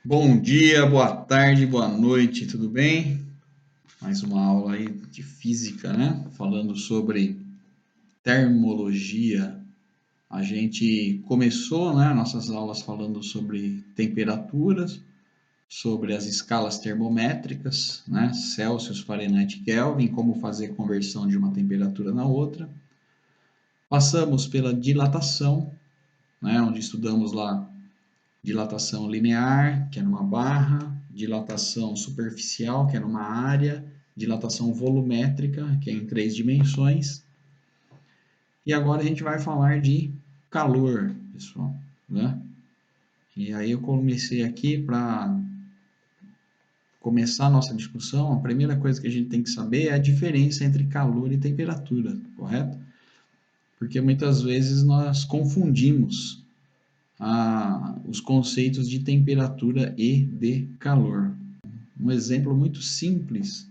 Bom dia, boa tarde, boa noite, tudo bem? Mais uma aula aí de física, né? Falando sobre termologia. A gente começou, né, nossas aulas falando sobre temperaturas, sobre as escalas termométricas, né? Celsius, Fahrenheit, Kelvin, como fazer conversão de uma temperatura na outra. Passamos pela dilatação, né, onde estudamos lá dilatação linear, que é numa barra, dilatação superficial, que é numa área, dilatação volumétrica, que é em 3 dimensões. E agora a gente vai falar de calor, pessoal, né? E aí eu comecei aqui para começar a nossa discussão, a primeira coisa que a gente tem que saber é a diferença entre calor e temperatura, correto? Porque muitas vezes nós confundimos os conceitos de temperatura e de calor. Um exemplo muito simples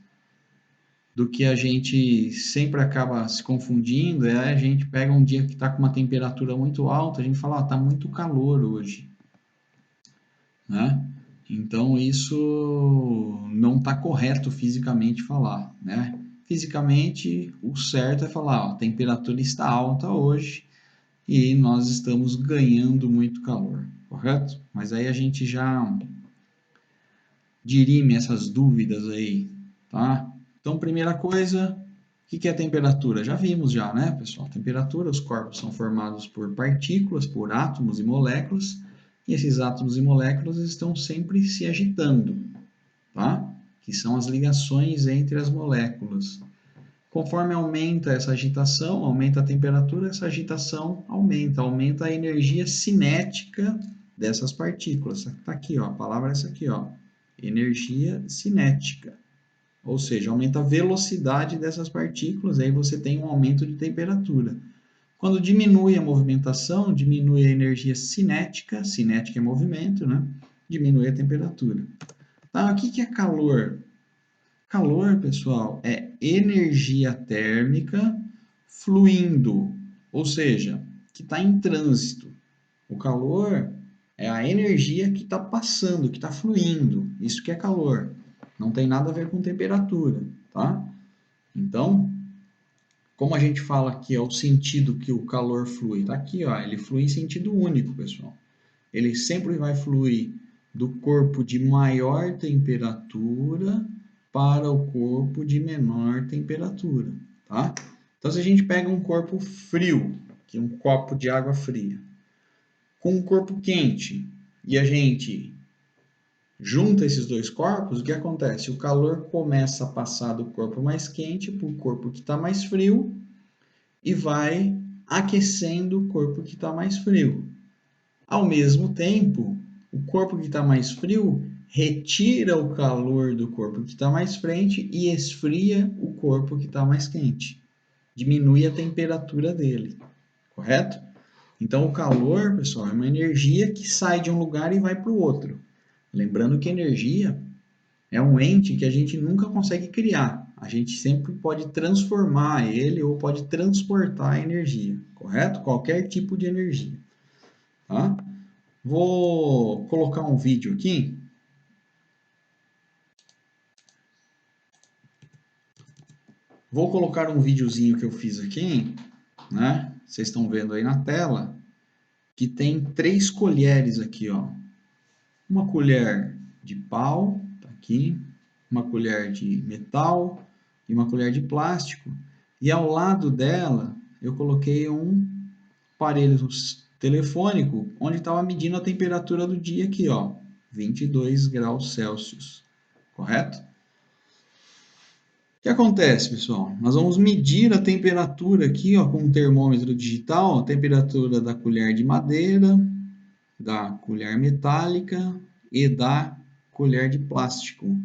do que a gente sempre acaba se confundindo é a gente pega um dia que está com uma temperatura muito alta, a gente fala, está muito calor hoje, né? Então isso não está correto fisicamente falar, né? Fisicamente, o certo é falar, ó, a temperatura está alta hoje e nós estamos ganhando muito calor, correto? Mas aí a gente já dirime essas dúvidas aí, tá? Então, primeira coisa, o que é temperatura? Já vimos já, né, pessoal? Temperatura, os corpos são formados por partículas, por átomos e moléculas, e esses átomos e moléculas estão sempre se agitando, tá? Que são as ligações entre as moléculas. Conforme aumenta essa agitação, aumenta a temperatura, essa agitação aumenta a energia cinética dessas partículas. Tá aqui, ó, a palavra é essa aqui, ó, energia cinética. Ou seja, aumenta a velocidade dessas partículas, aí você tem um aumento de temperatura. Quando diminui a movimentação, diminui a energia cinética, cinética é movimento, né? Diminui a temperatura. Tá, o que é calor? Calor, pessoal, é energia térmica fluindo, ou seja, que está em trânsito. O calor é a energia que está passando, que está fluindo. Isso que é calor. Não tem nada a ver com temperatura, tá? Então, como a gente fala que é o sentido que o calor flui, tá aqui, ó, ele flui em sentido único, pessoal. Ele sempre vai fluir do corpo de maior temperatura para o corpo de menor temperatura, tá? Então, se a gente pega um corpo frio, que é um copo de água fria, com um corpo quente, e a gente junta esses dois corpos, o que acontece? O calor começa a passar do corpo mais quente para o corpo que está mais frio e vai aquecendo o corpo que está mais frio. Ao mesmo tempo, o corpo que está mais frio retira o calor do corpo que está mais quente e esfria o corpo que está mais quente. Diminui a temperatura dele, correto? Então, o calor, pessoal, é uma energia que sai de um lugar e vai para o outro. Lembrando que energia é um ente que a gente nunca consegue criar. A gente sempre pode transformar ele ou pode transportar a energia, correto? Qualquer tipo de energia, tá? Vou colocar um vídeo aqui. Vou colocar um videozinho que eu fiz aqui, né? Vocês estão vendo aí na tela, que tem 3 colheres aqui, ó. Uma colher de pau, tá aqui, uma colher de metal e uma colher de plástico. E ao lado dela, eu coloquei um aparelho telefônico, onde estava medindo a temperatura do dia aqui, ó, 22 graus Celsius, correto? O que acontece, pessoal? Nós vamos medir a temperatura aqui, ó, com um termômetro digital, a temperatura da colher de madeira, da colher metálica e da colher de plástico.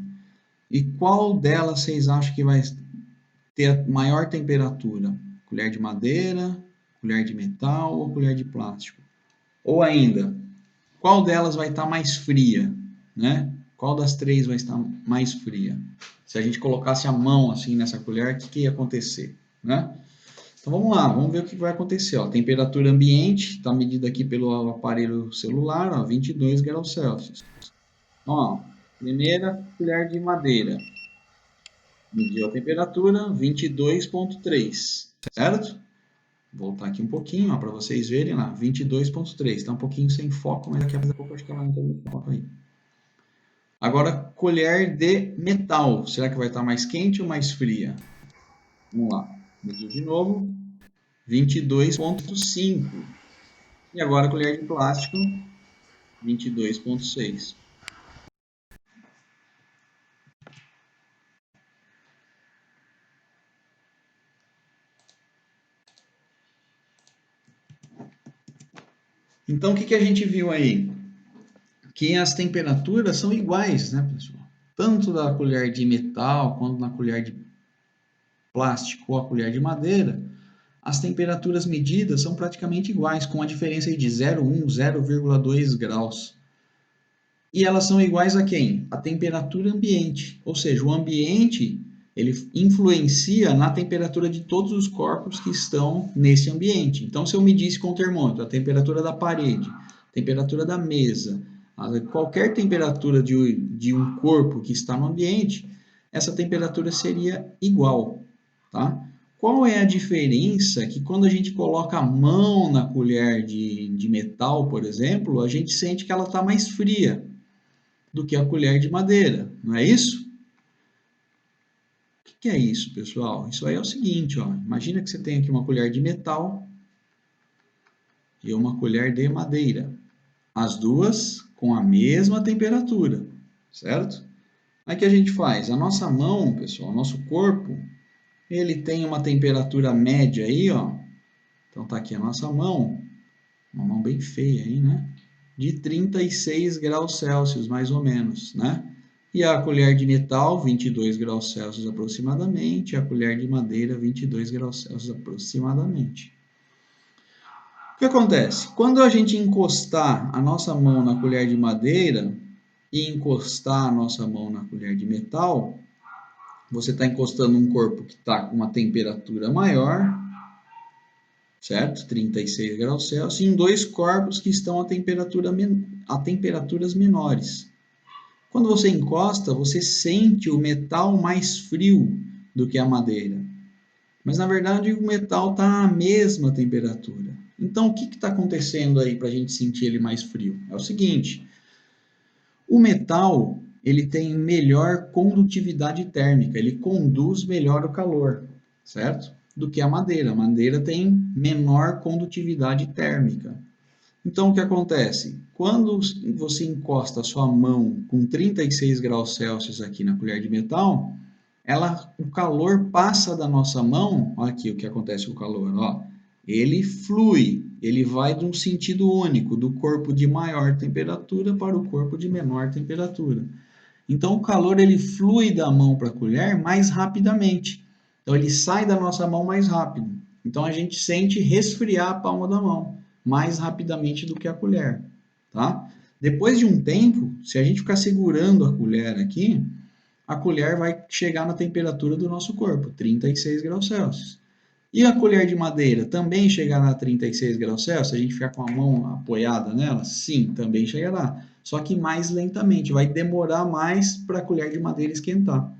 E qual delas vocês acham que vai ter a maior temperatura? Colher de madeira, colher de metal ou colher de plástico? Ou ainda, qual delas vai estar mais fria, né? Qual das 3 vai estar mais fria? Se a gente colocasse a mão assim nessa colher, o que ia acontecer, né? Então vamos lá, vamos ver o que vai acontecer. Ó. Temperatura ambiente está medida aqui pelo aparelho celular, ó, 22 graus Celsius. Ó, primeira colher de madeira. Mediu a temperatura 22,3, certo? Vou voltar aqui um pouquinho para vocês verem lá, 22,3. Está um pouquinho sem foco, mas daqui a pouco acho que ela entra no foco aí. Agora, colher de metal. Será que vai estar mais quente ou mais fria? Vamos lá. Mediu de novo. 22,5. E agora, colher de plástico. 22,6. Então, o que a gente viu aí? Que as temperaturas são iguais, né, pessoal? Tanto da colher de metal quanto na colher de plástico ou a colher de madeira, as temperaturas medidas são praticamente iguais, com a diferença de 0,1, 0,2 graus. E elas são iguais a quem? A temperatura ambiente. Ou seja, o ambiente ele influencia na temperatura de todos os corpos que estão nesse ambiente. Então, se eu medisse com o termômetro a temperatura da parede, a temperatura da mesa, qualquer temperatura de um corpo que está no ambiente, essa temperatura seria igual, tá? Qual é a diferença que quando a gente coloca a mão na colher de metal, por exemplo, a gente sente que ela está mais fria do que a colher de madeira, não é isso? O que é isso, pessoal? Isso aí é o seguinte, ó. Imagina que você tem aqui uma colher de metal e uma colher de madeira. As duas com a mesma temperatura, certo? Aí o que a gente faz? A nossa mão, pessoal, o nosso corpo, ele tem uma temperatura média aí, ó. Então tá aqui a nossa mão, uma mão bem feia aí, né? De 36 graus Celsius, mais ou menos, né? E a colher de metal, 22 graus Celsius aproximadamente, a colher de madeira, 22 graus Celsius aproximadamente. O que acontece? Quando a gente encostar a nossa mão na colher de madeira e encostar a nossa mão na colher de metal, você está encostando um corpo que está com uma temperatura maior, certo? 36 graus Celsius, em dois corpos que estão a temperaturas menores. Quando você encosta, você sente o metal mais frio do que a madeira. Mas na verdade o metal está à mesma temperatura. Então o que está acontecendo aí para a gente sentir ele mais frio? É o seguinte: o metal ele tem melhor condutividade térmica, ele conduz melhor o calor, certo? Do que a madeira. A madeira tem menor condutividade térmica. Então, o que acontece? Quando você encosta a sua mão com 36 graus Celsius aqui na colher de metal, o calor passa da nossa mão, olha aqui o que acontece com o calor, ó, ele flui, ele vai de um sentido único, do corpo de maior temperatura para o corpo de menor temperatura. Então, o calor ele flui da mão para a colher mais rapidamente. Então, ele sai da nossa mão mais rápido. Então, a gente sente resfriar a palma da mão mais rapidamente do que a colher, tá? Depois de um tempo, se a gente ficar segurando a colher aqui, a colher vai chegar na temperatura do nosso corpo, 36 graus Celsius. E a colher de madeira também chegará a 36 graus Celsius? Se a gente ficar com a mão apoiada nela? Sim, também chegará. Só que mais lentamente, vai demorar mais para a colher de madeira esquentar.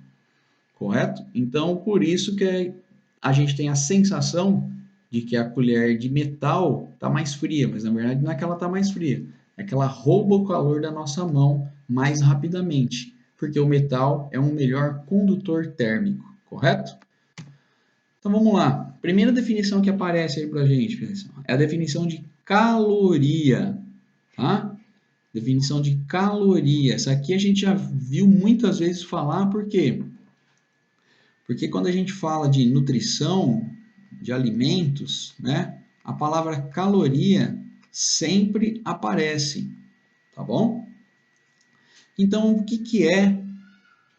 Correto? Então, por isso que a gente tem a sensação de que a colher de metal está mais fria, mas na verdade não é que ela está mais fria, é que ela rouba o calor da nossa mão mais rapidamente, porque o metal é um melhor condutor térmico, correto? Então vamos lá. Primeira definição que aparece aí para a gente, pessoal, é a definição de caloria, tá? Definição de caloria. Essa aqui a gente já viu muitas vezes falar, por quê? Porque quando a gente fala de nutrição, de alimentos, né, a palavra caloria sempre aparece, tá bom? Então, o que é,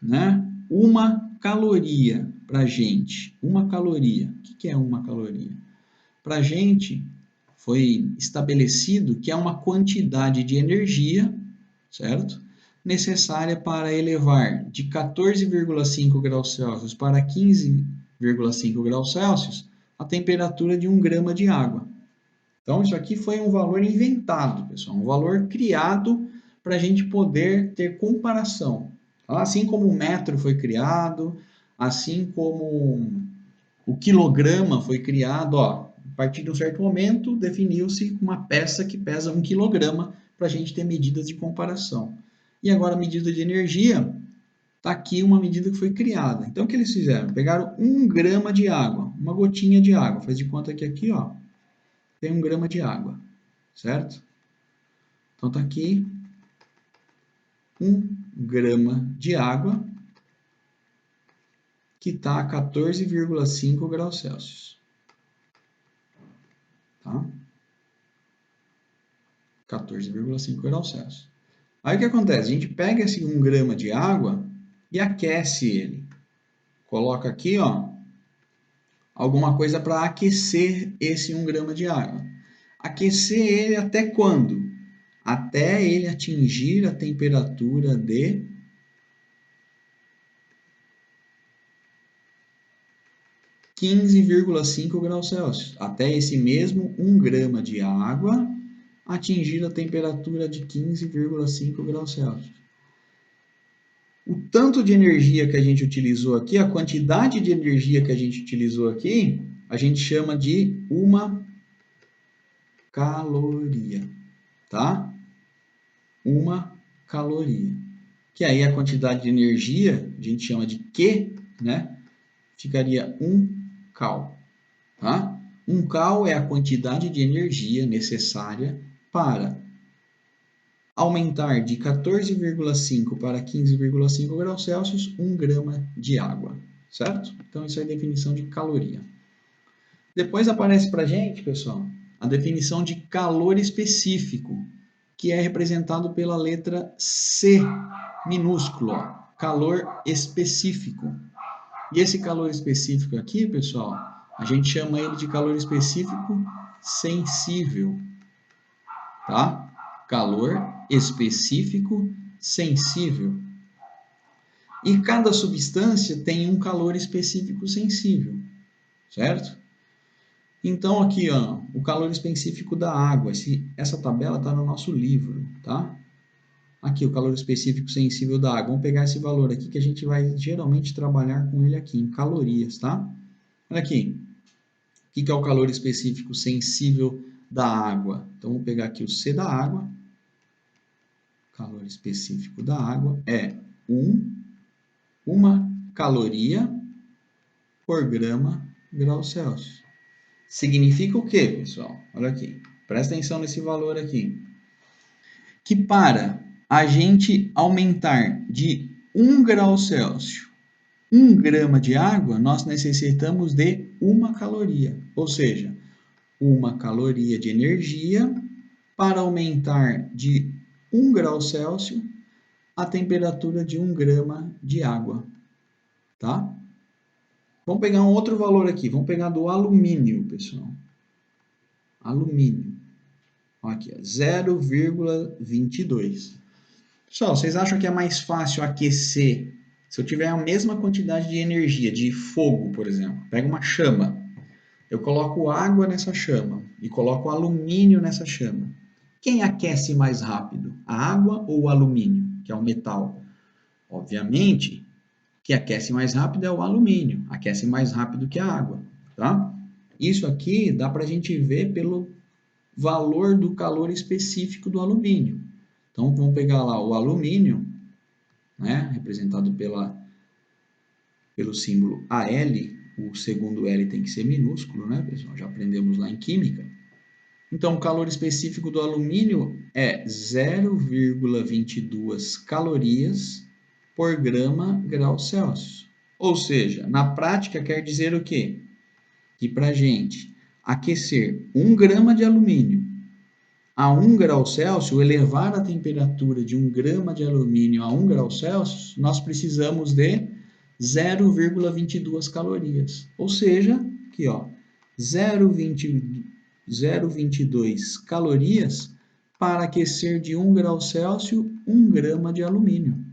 né, uma caloria para a gente? Uma caloria. O que é uma caloria? Para a gente, foi estabelecido que é uma quantidade de energia, certo? Necessária para elevar de 14,5 graus Celsius para 15,5 graus Celsius a temperatura de 1 grama de água. Então, isso aqui foi um valor inventado, pessoal, um valor criado para a gente poder ter comparação. Assim como o metro foi criado, assim como o quilograma foi criado, ó, a partir de um certo momento definiu-se uma peça que pesa 1 quilograma para a gente ter medidas de comparação. E agora a medida de energia, está aqui uma medida que foi criada. Então o que eles fizeram? Pegaram 1 grama de água, uma gotinha de água, faz de conta que aqui ó, tem 1 grama de água, certo? Então está aqui 1 grama de água que está a 14,5 graus Celsius. Tá? 14,5 graus Celsius. Aí o que acontece? A gente pega esse 1 grama de água e aquece ele. Coloca aqui, ó, alguma coisa para aquecer esse 1 grama de água. Aquecer ele até quando? Até ele atingir a temperatura de 15,5 graus Celsius. Até esse mesmo 1 grama de água atingir a temperatura de 15,5 graus Celsius. O tanto de energia que a gente utilizou aqui, a quantidade de energia que a gente utilizou aqui, a gente chama de uma caloria, tá? Uma caloria. Que aí a quantidade de energia, a gente chama de Q, né? Ficaria 1 cal, tá? 1 cal é a quantidade de energia necessária para aumentar de 14,5 para 15,5 graus Celsius 1 grama de água, certo? Então, isso é a definição de caloria. Depois aparece para a gente, pessoal, a definição de calor específico, que é representado pela letra C minúsculo, ó, calor específico. E esse calor específico aqui, pessoal, a gente chama ele de calor específico sensível, tá? Calor específico sensível. E cada substância tem um calor específico sensível, certo? Então aqui, ó, o calor específico da água, essa tabela está no nosso livro, tá? Aqui, o calor específico sensível da água. Vamos pegar esse valor aqui que a gente vai geralmente trabalhar com ele aqui, em calorias, tá? Olha aqui, o que é o calor específico sensível da água? Então, vamos pegar aqui o C da água. Calor específico da água é 1 caloria por grau Celsius. Significa o quê, pessoal? Olha aqui, presta atenção nesse valor aqui. Que para a gente aumentar de 1 grau Celsius 1 grama de água, nós necessitamos de 1 caloria. Ou seja, 1 caloria de energia para aumentar de 1 grau Celsius a temperatura de 1 grama de água, tá? Vamos pegar um outro valor aqui, vamos pegar do alumínio, pessoal. Alumínio. Aqui, 0,22. Pessoal, vocês acham que é mais fácil aquecer se eu tiver a mesma quantidade de energia, de fogo, por exemplo? Pega uma chama, eu coloco água nessa chama e coloco alumínio nessa chama. Quem aquece mais rápido, a água ou o alumínio, que é o metal? Obviamente, que aquece mais rápido é o alumínio, aquece mais rápido que a água, tá? Isso aqui dá para a gente ver pelo valor do calor específico do alumínio. Então, vamos pegar lá o alumínio, né, representado pelo símbolo Al, o segundo L tem que ser minúsculo, né, pessoal? Já aprendemos lá em química. Então, o calor específico do alumínio é 0,22 calorias por grau Celsius. Ou seja, na prática quer dizer o quê? Que para a gente aquecer 1 grama de alumínio a 1 grau Celsius, elevar a temperatura de 1 grama de alumínio a 1 grau Celsius, nós precisamos de 0,22 calorias. Ou seja, aqui ó, 0,22 calorias para aquecer de 1 grau Celsius 1 grama de alumínio.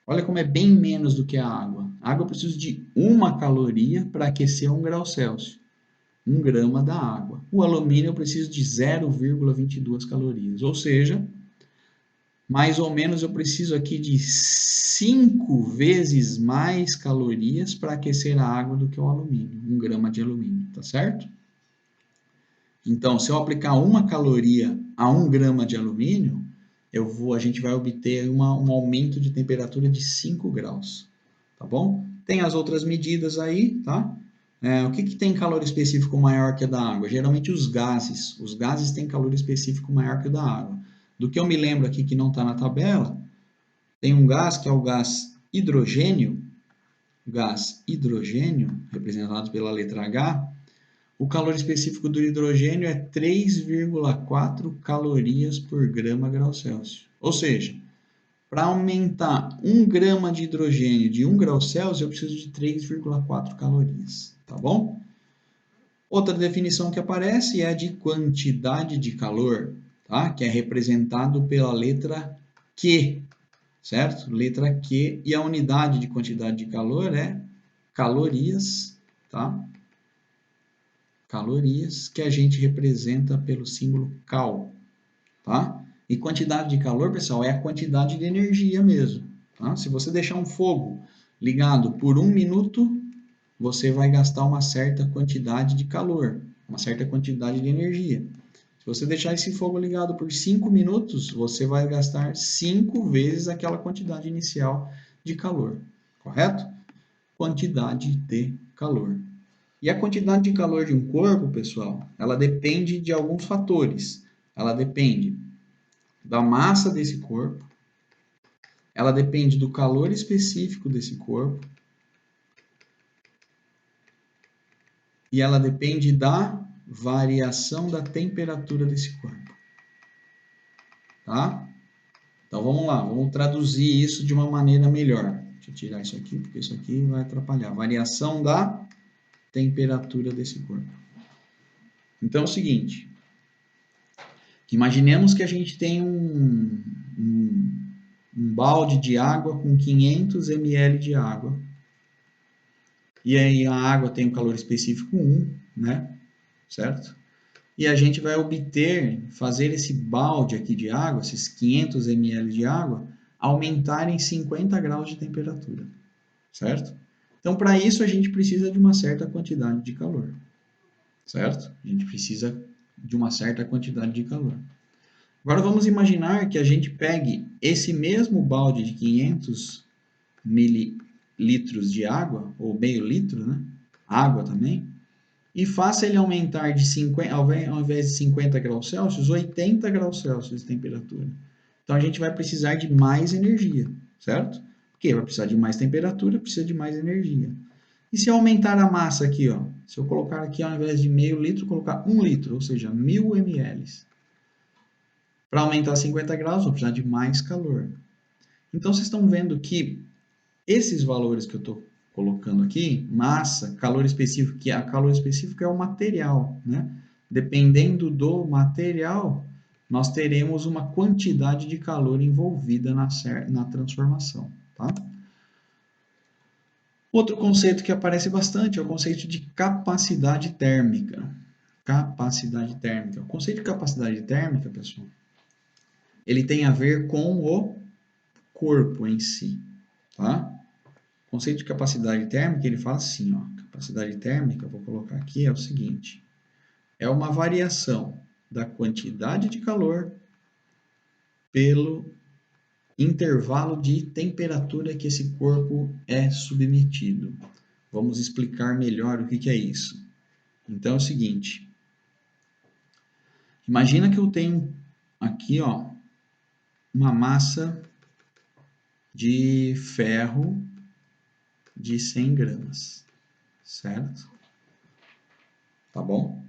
Olha como é bem menos do que a água. A água precisa de 1 caloria para aquecer 1 grau Celsius. 1 grama da água. O alumínio eu preciso de 0,22 calorias. Ou seja, mais ou menos eu preciso aqui de 5 vezes mais calorias para aquecer a água do que o alumínio, 1 grama de alumínio, tá certo? Então, se eu aplicar 1 caloria a 1 grama de alumínio, a gente vai obter um aumento de temperatura de 5 graus, tá bom? Tem as outras medidas aí, tá? O que tem calor específico maior que o da água? Geralmente os gases. Os gases têm calor específico maior que o da água. Do que eu me lembro aqui que não está na tabela, tem um gás que é o gás hidrogênio, representado pela letra H. O calor específico do hidrogênio é 3,4 calorias por grama grau Celsius. Ou seja, para aumentar 1 grama de hidrogênio de 1 grau Celsius, eu preciso de 3,4 calorias, tá bom? Outra definição que aparece é a de quantidade de calor, tá? Que é representado pela letra Q, certo? Letra Q, e a unidade de quantidade de calor é calorias, tá? Calorias, que a gente representa pelo símbolo cal, tá? E quantidade de calor, pessoal, é a quantidade de energia mesmo, tá? Se você deixar um fogo ligado por 1 minuto, você vai gastar uma certa quantidade de calor, uma certa quantidade de energia. Se você deixar esse fogo ligado por 5 minutos, você vai gastar 5 vezes aquela quantidade inicial de calor, correto? Quantidade de calor. E a quantidade de calor de um corpo, pessoal, ela depende de alguns fatores. Ela depende da massa desse corpo, ela depende do calor específico desse corpo, e ela depende da variação da temperatura desse corpo. Tá? Então vamos lá, vamos traduzir isso de uma maneira melhor. Deixa eu tirar isso aqui, porque isso aqui vai atrapalhar. Variação da temperatura desse corpo. Então é o seguinte, imaginemos que a gente tem um balde de água com 500 ml de água. E aí a água tem um calor específico 1, né? Certo? E a gente vai fazer esse balde aqui de água, esses 500 ml de água, aumentarem 50 graus de temperatura, certo? Então, para isso, a gente precisa de uma certa quantidade de calor, certo? A gente precisa de uma certa quantidade de calor. Agora, vamos imaginar que a gente pegue esse mesmo balde de 500 mililitros de água, ou meio litro, né? Água também, e faça ele aumentar de 50, ao invés de 50 graus Celsius, 80 graus Celsius de temperatura. Então, a gente vai precisar de mais energia, certo? Porque vai precisar de mais temperatura, precisa de mais energia. E se eu aumentar a massa aqui, ó, se eu colocar aqui ao invés de meio litro, colocar 1 litro, ou seja, 1000 ml. Para aumentar 50 graus, vou precisar de mais calor. Então, vocês estão vendo que esses valores que eu estou colocando aqui, massa, calor específico, que a calor específico é o material, né? Dependendo do material, nós teremos uma quantidade de calor envolvida na transformação, tá? Outro conceito que aparece bastante é o conceito de capacidade térmica. Capacidade térmica. O conceito de capacidade térmica, pessoal, ele tem a ver com o corpo em si, tá? O conceito de capacidade térmica, ele fala assim, ó, capacidade térmica, vou colocar aqui, é o seguinte, é uma variação da quantidade de calor pelo intervalo de temperatura que esse corpo é submetido. Vamos explicar melhor o que é isso. Então é o seguinte, imagina que eu tenho aqui, ó, uma massa de ferro de 100 gramas, certo? Tá bom?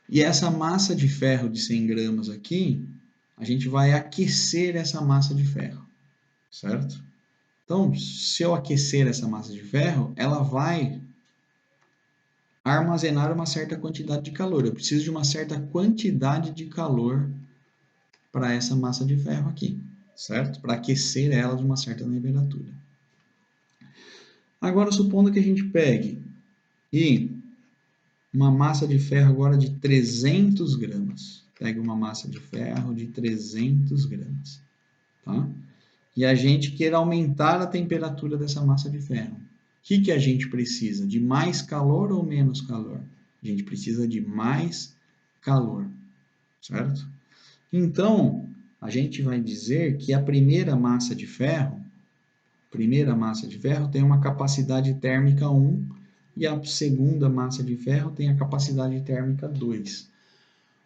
E essa massa de ferro de 100 gramas aqui, a gente vai aquecer essa massa de ferro, certo? Então, se eu aquecer essa massa de ferro, ela vai armazenar uma certa quantidade de calor. Eu preciso de uma certa quantidade de calor para essa massa de ferro aqui, certo? Para aquecer ela de uma certa temperatura. Agora, supondo que a gente pegue uma massa de ferro agora de 300 gramas. Pegue uma massa de ferro de 300 gramas. tá? E a gente quer aumentar a temperatura dessa massa de ferro. O que a gente precisa? De mais calor ou menos calor? A gente precisa de mais calor, certo? Então, a gente vai dizer que a primeira massa de ferro tem uma capacidade térmica 1 e a segunda massa de ferro tem a capacidade térmica 2.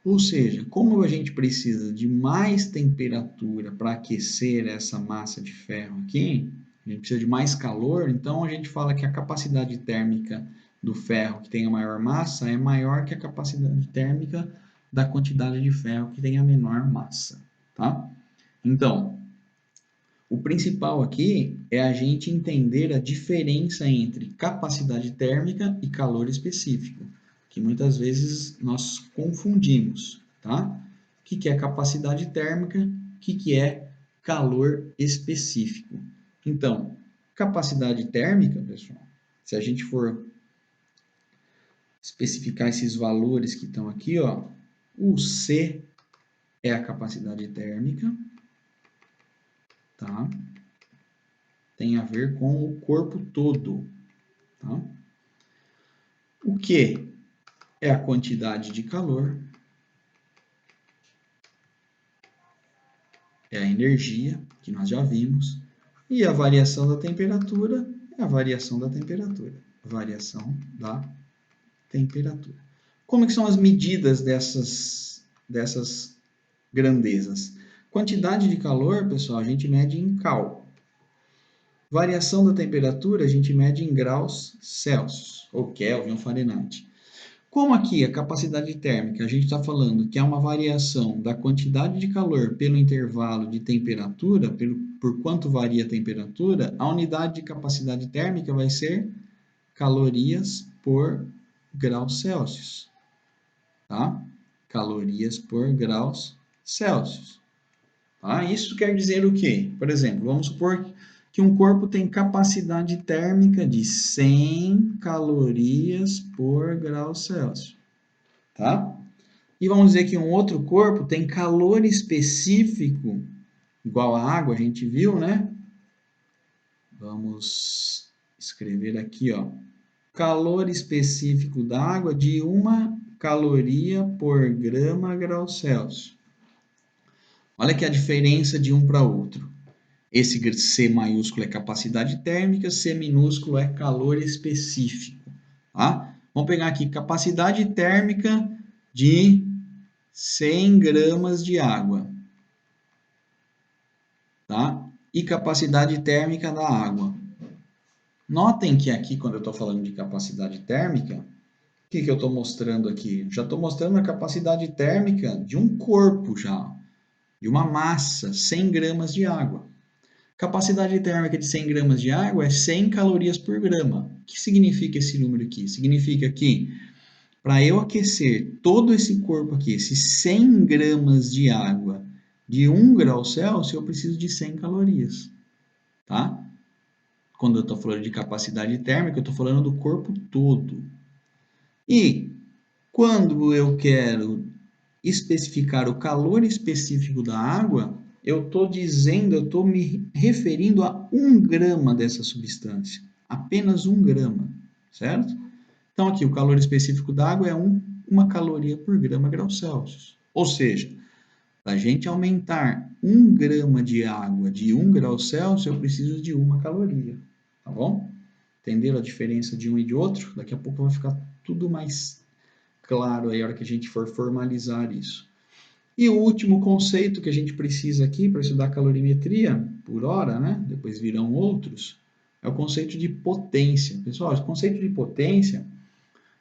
Ou seja, como a gente precisa de mais temperatura para aquecer essa massa de ferro aqui, a gente precisa de mais calor, então a gente fala que a capacidade térmica do ferro que tem a maior massa é maior que a capacidade térmica da quantidade de ferro que tem a menor massa, tá? Então, o principal aqui é a gente entender a diferença entre capacidade térmica e calor específico, que muitas vezes nós confundimos, tá? O que é capacidade térmica? O que é calor específico? Então, capacidade térmica, pessoal, se a gente for especificar esses valores que estão aqui, ó, o C é a capacidade térmica, tá? Tem a ver com o corpo todo, tá? O Q é a quantidade de calor, é a energia, que nós já vimos, e a variação da temperatura é a variação da temperatura. Variação da temperatura. Como que são as medidas dessas grandezas? Quantidade de calor, pessoal, a gente mede em cal. Variação da temperatura, a gente mede em graus Celsius, ou Kelvin, ou Fahrenheit. Como aqui a capacidade térmica, a gente está falando que é uma variação da quantidade de calor pelo intervalo de temperatura, por quanto varia a temperatura, a unidade de capacidade térmica vai ser calorias por graus Celsius, tá? Calorias por graus Celsius. Tá? Isso quer dizer o quê? Por exemplo, vamos supor que um corpo tem capacidade térmica de 100 calorias por grau Celsius, tá? E vamos dizer que um outro corpo tem calor específico, igual a água, a gente viu, né? Vamos escrever aqui, ó. Calor específico da água de 1 caloria por grama grau Celsius. Olha que a diferença de um para outro. Esse C maiúsculo é capacidade térmica, C minúsculo é calor específico. Tá? Vamos pegar aqui capacidade térmica de 100 gramas de água. Tá? E capacidade térmica da água. Notem que aqui, quando eu estou falando de capacidade térmica, o que eu estou mostrando aqui? Já estou mostrando a capacidade térmica de um corpo já, de uma massa, 100 gramas de água. Capacidade térmica de 100 gramas de água é 100 calorias por grama. O que significa esse número aqui? Significa que para eu aquecer todo esse corpo aqui, esses 100 gramas de água de 1 grau Celsius, eu preciso de 100 calorias. Tá? Quando eu estou falando de capacidade térmica, eu estou falando do corpo todo. E quando eu quero especificar o calor específico da água, eu estou me referindo a 1 grama dessa substância. Apenas 1 grama, certo? Então, aqui, o calor específico da água é 1 caloria por grama grau Celsius. Ou seja, para a gente aumentar 1 grama de água de 1 grau Celsius, eu preciso de 1 caloria. Tá bom? Entenderam a diferença de um e de outro? Daqui a pouco vai ficar tudo mais claro aí, a hora que a gente for formalizar isso. E o último conceito que a gente precisa aqui para estudar calorimetria por hora, né? Depois virão outros, é o conceito de potência. Pessoal, esse conceito de potência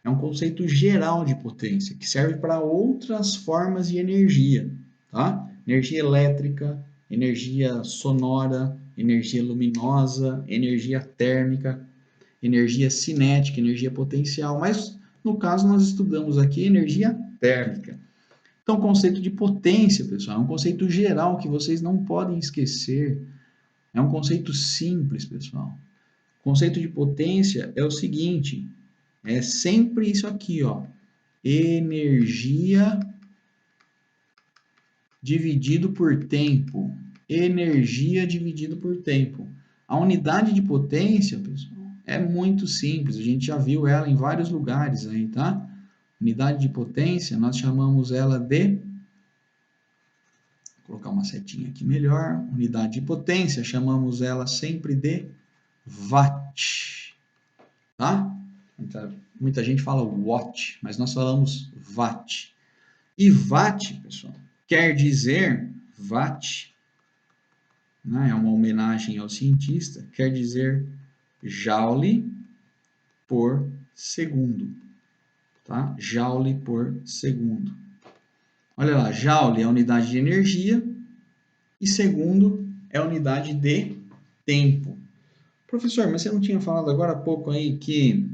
é um conceito geral de potência, que serve para outras formas de energia, tá? Energia elétrica, energia sonora, energia luminosa, energia térmica, energia cinética, energia potencial, mas no caso nós estudamos aqui energia térmica. Então, o conceito de potência, pessoal, é um conceito geral que vocês não podem esquecer. É um conceito simples, pessoal. O conceito de potência é o seguinte, é sempre isso aqui, ó. Energia dividido por tempo. energia dividido por tempo. A unidade de potência, pessoal, é muito simples. A gente já viu ela em vários lugares aí, tá? Unidade de potência, nós chamamos ela de... Vou colocar uma setinha aqui melhor. Unidade de potência, chamamos ela sempre de watt, tá? Muita gente fala watt, mas nós falamos watt. E watt, pessoal, quer dizer watt, né? É uma homenagem ao cientista, quer dizer joule por segundo, tá? Joule por segundo. Olha lá, joule é a unidade de energia e segundo é a unidade de tempo. Professor, mas você não tinha falado agora há pouco aí que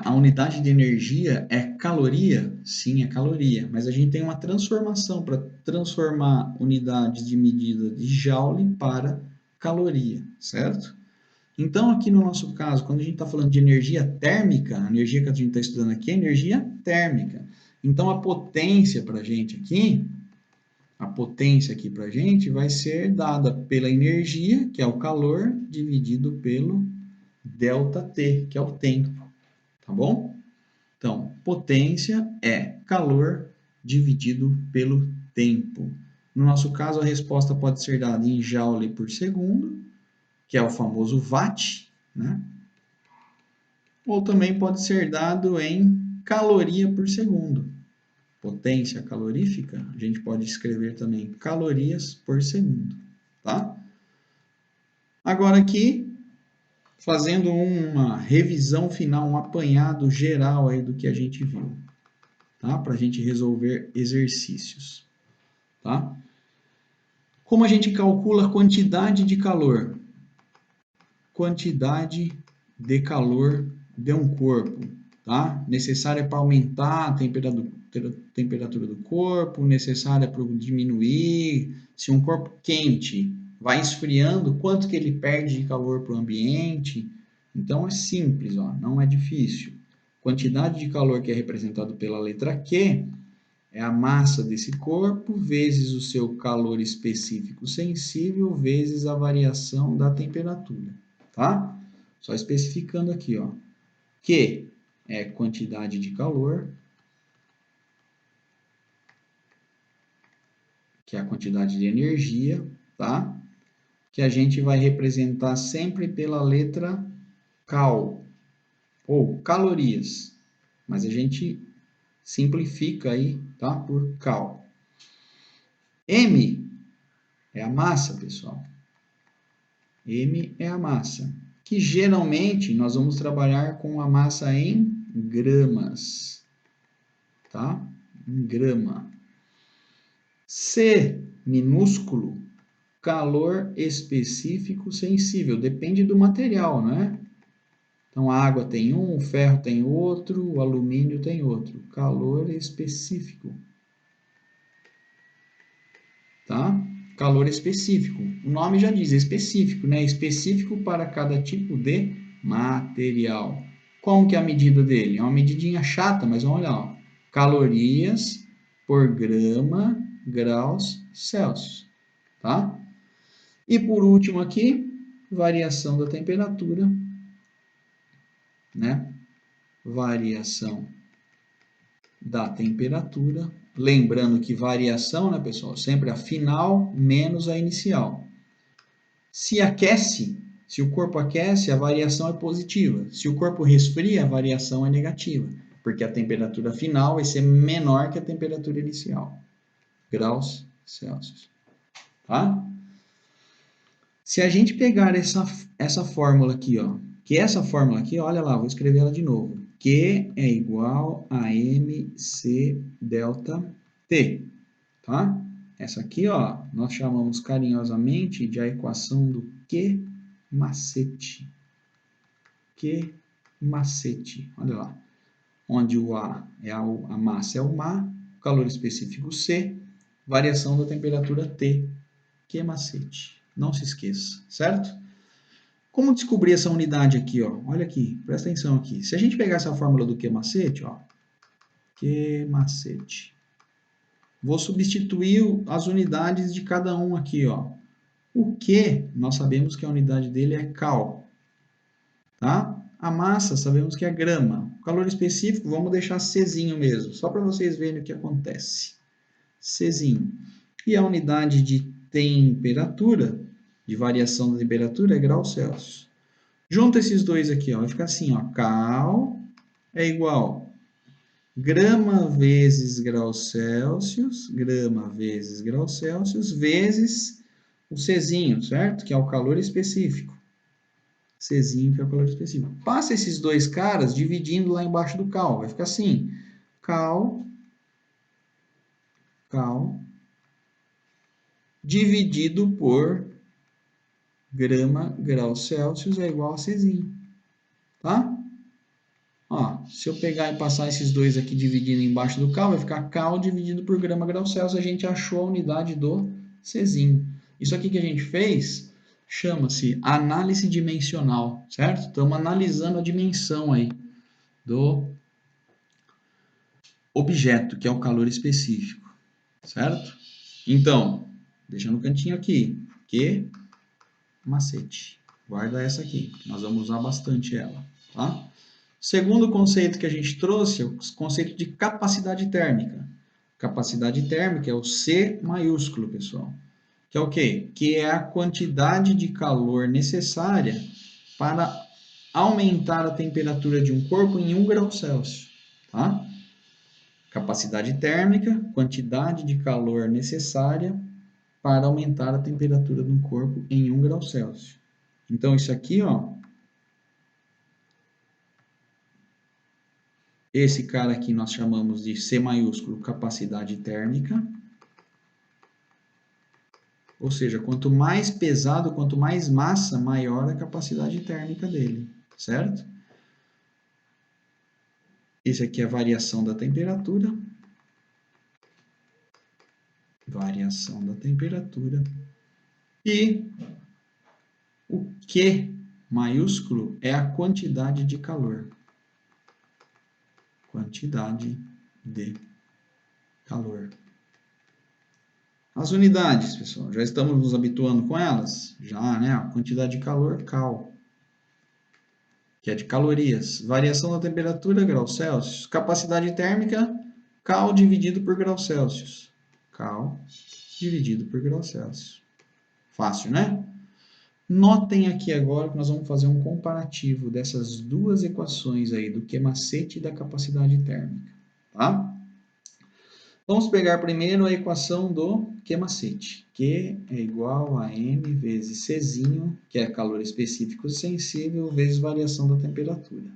a unidade de energia é caloria? Sim, é caloria, mas a gente tem uma transformação para transformar unidades de medida de joule para caloria, certo? Então, aqui no nosso caso, quando a gente está falando de energia térmica, a energia que a gente está estudando aqui é energia térmica. Então, a potência para a gente aqui, vai ser dada pela energia, que é o calor, dividido pelo ΔT, que é o tempo. Tá bom? Então, potência é calor dividido pelo tempo. No nosso caso, a resposta pode ser dada em joule por segundo, que é o famoso watt, né? Ou também pode ser dado em caloria por segundo. Potência calorífica, a gente pode escrever também calorias por segundo, tá? Agora aqui, fazendo uma revisão final, um apanhado geral aí do que a gente viu, tá? Para a gente resolver exercícios, tá? Como a gente calcula a quantidade de calor? Quantidade de calor de um corpo, tá? Necessária para aumentar a temperatura do corpo, necessária para diminuir. Se um corpo quente vai esfriando, quanto que ele perde de calor para o ambiente? Então é simples, ó, não é difícil. Quantidade de calor que é representado pela letra Q é a massa desse corpo vezes o seu calor específico sensível vezes a variação da temperatura, tá? Só especificando aqui, ó. Q é quantidade de calor, que é a quantidade de energia, tá? Que a gente vai representar sempre pela letra cal, ou calorias, mas a gente simplifica aí, tá? Por cal. M é a massa, pessoal. M é a massa, que geralmente nós vamos trabalhar com a massa em gramas, tá? Em grama. C, minúsculo, calor específico sensível, depende do material, né? Então, a água tem um, o ferro tem outro, o alumínio tem outro. Calor específico, tá? Calor específico. O nome já diz, específico, né? Específico para cada tipo de material. Como que é a medida dele? É uma medidinha chata, mas vamos olhar, ó. Calorias por grama, graus Celsius, tá? E por último aqui, variação da temperatura, né? Variação da temperatura. Lembrando que variação, né, pessoal? Sempre a final menos a inicial. Se aquece, se o corpo aquece, a variação é positiva. Se o corpo resfria, a variação é negativa, porque a temperatura final vai ser menor que a temperatura inicial. Graus Celsius. Tá? Se a gente pegar essa fórmula aqui, ó, que essa fórmula aqui, olha lá, vou escrever ela de novo. Q é igual a mc delta T, tá? Essa aqui, ó, nós chamamos carinhosamente de a equação do Q-macete. Q-macete, olha lá. Onde o A é a massa é o mar, calor específico C, variação da temperatura T, Q-macete. Não se esqueça, certo? Como descobrir essa unidade aqui, ó? Olha aqui, presta atenção aqui. Se a gente pegar essa fórmula do Q-macete, ó, Q-macete, Vou substituir as unidades de cada um aqui, ó. O Q, nós sabemos que a unidade dele é cal, tá? A massa, sabemos que é grama. O calor específico, vamos deixar Czinho mesmo, só para vocês verem o que acontece. Czinho. E a unidade de temperatura, de variação da temperatura, é graus Celsius. Junta esses dois aqui, ó, vai ficar assim, ó, cal é igual grama vezes graus Celsius, vezes o Czinho, certo? Que é o calor específico. Czinho, que é o calor específico. Passa esses dois caras dividindo lá embaixo do cal. Vai ficar assim, cal, dividido por grama graus Celsius é igual a Czinho, tá? Ó, se eu pegar e passar esses dois aqui dividindo embaixo do cal, vai ficar cal dividido por grama graus Celsius. A gente achou a unidade do Czinho. Isso aqui que a gente fez chama-se análise dimensional, certo? Estamos analisando a dimensão aí do objeto, que é o calor específico, certo? Então, deixa no cantinho aqui, que macete. Guarda essa aqui, nós vamos usar bastante ela, tá? Segundo conceito que a gente trouxe é o conceito de capacidade térmica. Capacidade térmica é o C maiúsculo, pessoal. Que é o quê? Que é a quantidade de calor necessária para aumentar a temperatura de um corpo em 1 grau Celsius. Tá? Capacidade térmica, quantidade de calor necessária para aumentar a temperatura de um corpo em 1 grau Celsius. Então, isso aqui, ó, esse cara aqui nós chamamos de C maiúsculo, capacidade térmica. Ou seja, quanto mais pesado, quanto mais massa, maior a capacidade térmica dele, certo? Esse aqui é a variação da temperatura. Variação da temperatura. E o Q maiúsculo é a quantidade de calor. Quantidade de calor. As unidades, pessoal, já estamos nos habituando com elas? Já, né? A quantidade de calor, cal, que é de calorias. Variação da temperatura, graus Celsius. Capacidade térmica, cal dividido por graus Celsius. Cal dividido por graus Celsius. Fácil, né? Notem aqui agora que nós vamos fazer um comparativo dessas duas equações aí, do Q-macete e da capacidade térmica, tá? Vamos pegar primeiro a equação do Q-macete. Q é igual a M vezes Czinho, que é calor específico sensível, vezes variação da temperatura.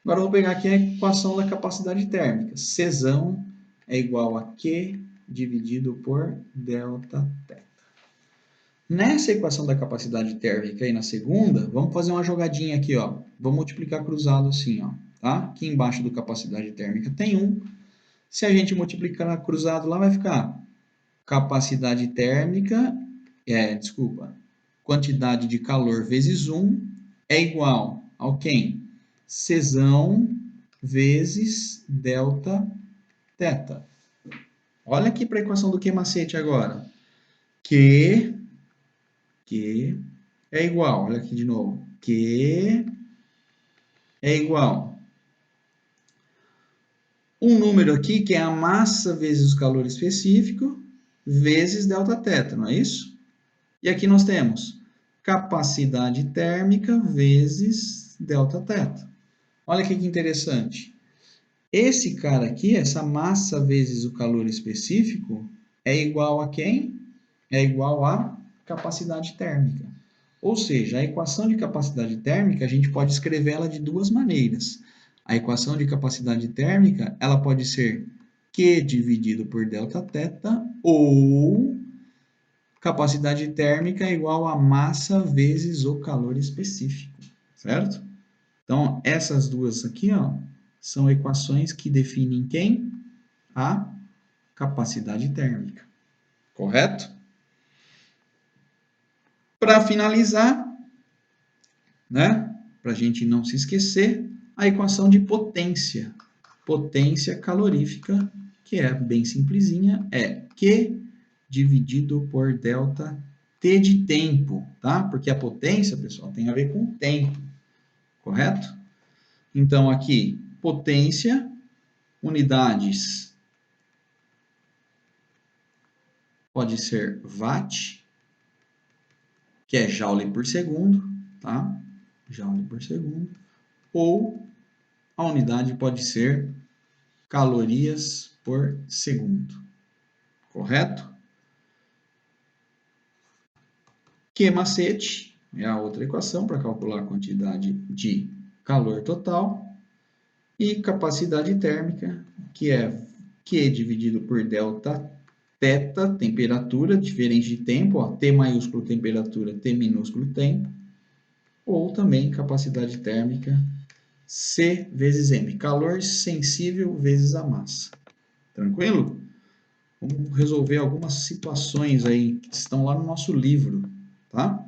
Agora, vou pegar aqui a equação da capacidade térmica. Czão é igual a Q dividido por delta θ. Nessa equação da capacidade térmica aí na segunda, vamos fazer uma jogadinha aqui, ó. Vamos multiplicar cruzado assim, ó. Tá? Aqui embaixo do capacidade térmica tem 1. Se a gente multiplicar cruzado lá, vai ficar capacidade térmica, quantidade de calor vezes 1 é igual ao quem? Czão vezes delta θ. Olha aqui para a equação do Q-macete agora. Q é igual, olha aqui de novo. Q é igual um número aqui que é a massa vezes o calor específico vezes Δθ, não é isso? E aqui nós temos capacidade térmica vezes Δθ. Olha que interessante. Esse cara aqui, essa massa vezes o calor específico, é igual a quem? É igual a capacidade térmica. Ou seja, a equação de capacidade térmica, a gente pode escrevê-la de duas maneiras. A equação de capacidade térmica, ela pode ser Q dividido por Δθ ou capacidade térmica é igual a massa vezes o calor específico, certo? Então, essas duas aqui, ó, são equações que definem quem? A capacidade térmica, correto? Para finalizar, né, para a gente não se esquecer, a equação de potência. Potência calorífica, que é bem simplesinha, é Q dividido por delta T de tempo, tá? Porque a potência, pessoal, tem a ver com o tempo, correto? Então, aqui, potência, unidades, pode ser watt, que é joule por segundo, tá? Joule por segundo. Ou a unidade pode ser calorias por segundo, correto? Q macete é a outra equação para calcular a quantidade de calor total. E capacidade térmica, que é Q dividido por delta θ, temperatura, diferente de tempo, ó, T maiúsculo temperatura, T minúsculo tempo, ou também capacidade térmica, C vezes M, calor sensível vezes a massa. Tranquilo? Vamos resolver algumas situações aí que estão lá no nosso livro, tá?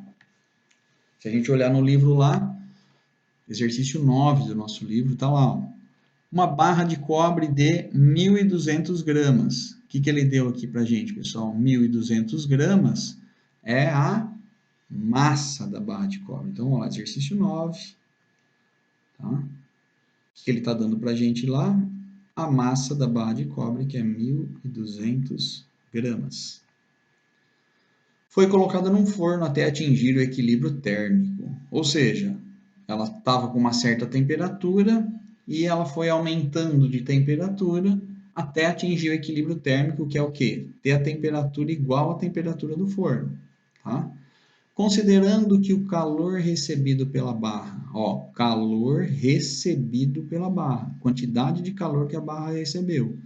Se a gente olhar no livro lá, exercício 9 do nosso livro, tá lá, ó. Uma barra de cobre de 1.200 gramas. O que ele deu aqui para a gente, pessoal? 1.200 gramas é a massa da barra de cobre. Então, vamos lá, exercício 9. Tá? O que ele está dando para a gente lá? A massa da barra de cobre, que é 1.200 gramas. Foi colocada num forno até atingir o equilíbrio térmico. Ou seja, ela estava com uma certa temperatura e ela foi aumentando de temperatura até atingir o equilíbrio térmico, que é o quê? Ter a temperatura igual à temperatura do forno. Tá? Considerando que o calor recebido pela barra, ó, calor recebido pela barra, quantidade de calor que a barra recebeu,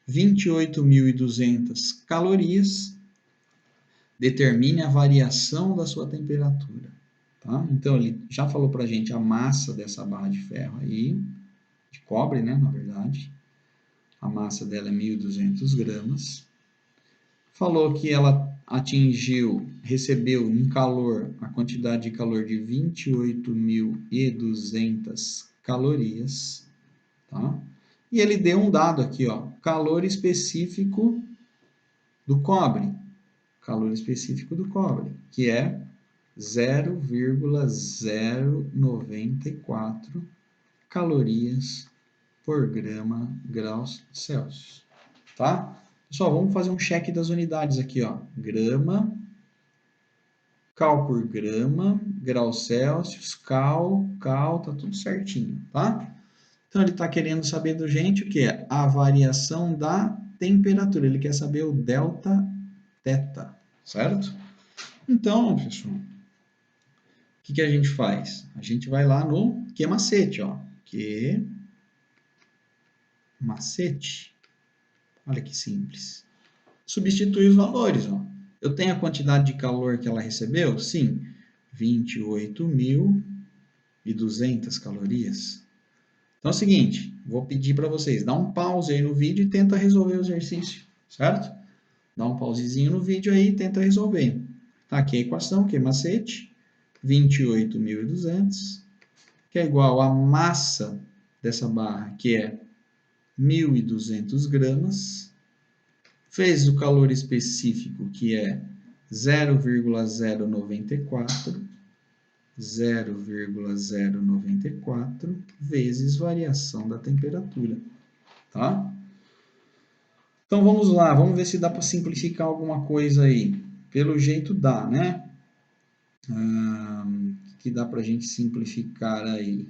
28.200 calorias, determine a variação da sua temperatura. Tá? Então, ele já falou para a gente a massa dessa barra de ferro aí, de cobre, né, na verdade. A massa dela é 1.200 gramas. Falou que ela recebeu em calor, a quantidade de calor de 28.200 calorias. Tá? E ele deu um dado aqui, ó, calor específico do cobre. Calor específico do cobre, que é 0,094 calorias por graus Celsius, tá? Pessoal, vamos fazer um check das unidades aqui, ó. Grama, cal por grama, graus Celsius, cal, tá tudo certinho, tá? Então, ele está querendo saber do gente o que é a variação da temperatura. Ele quer saber o delta θ, certo? Então, pessoal, o que a gente faz? A gente vai lá no Q macete, ó. Q macete. Olha que simples. Substitui os valores, ó. Eu tenho a quantidade de calor que ela recebeu? Sim, 28.200 calorias. Então é o seguinte, vou pedir para vocês, dá um pause aí no vídeo e tenta resolver o exercício, certo? Dá um pausezinho no vídeo aí e tenta resolver. Tá aqui a equação, que é macete, 28.200, que é igual à massa dessa barra, que é 1.200 gramas, vezes o calor específico, que é 0,094 vezes variação da temperatura, tá? Então vamos lá, vamos ver se dá para simplificar alguma coisa aí. Pelo jeito dá, né? O que dá para a gente simplificar aí?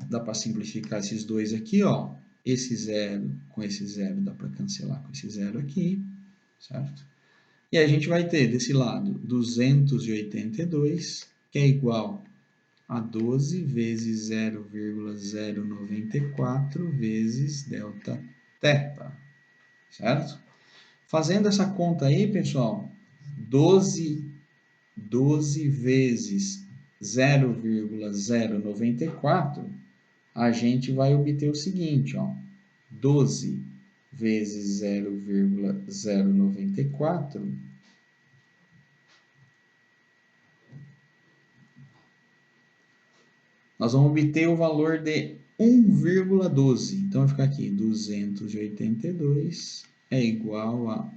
Dá para simplificar esses dois aqui, ó. Esse zero com esse zero dá para cancelar com esse zero aqui, certo? E a gente vai ter desse lado 282, que é igual a 12 vezes 0,094 vezes delta θ, certo? Fazendo essa conta aí, pessoal, 12 vezes 0,094, a gente vai obter o seguinte, ó, 12 vezes 0,094 nós vamos obter o valor de 1,12. Então, vai ficar aqui, 282 é igual a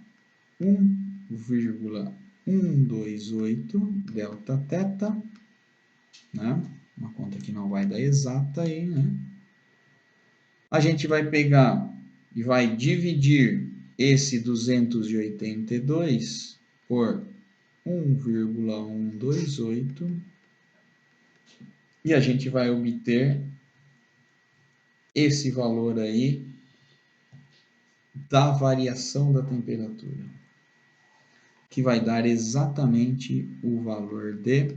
1,128 delta θ, né? Uma conta que não vai dar exata aí, né? A gente vai pegar e vai dividir esse 282 por 1,128 e a gente vai obter esse valor aí da variação da temperatura, que vai dar exatamente o valor de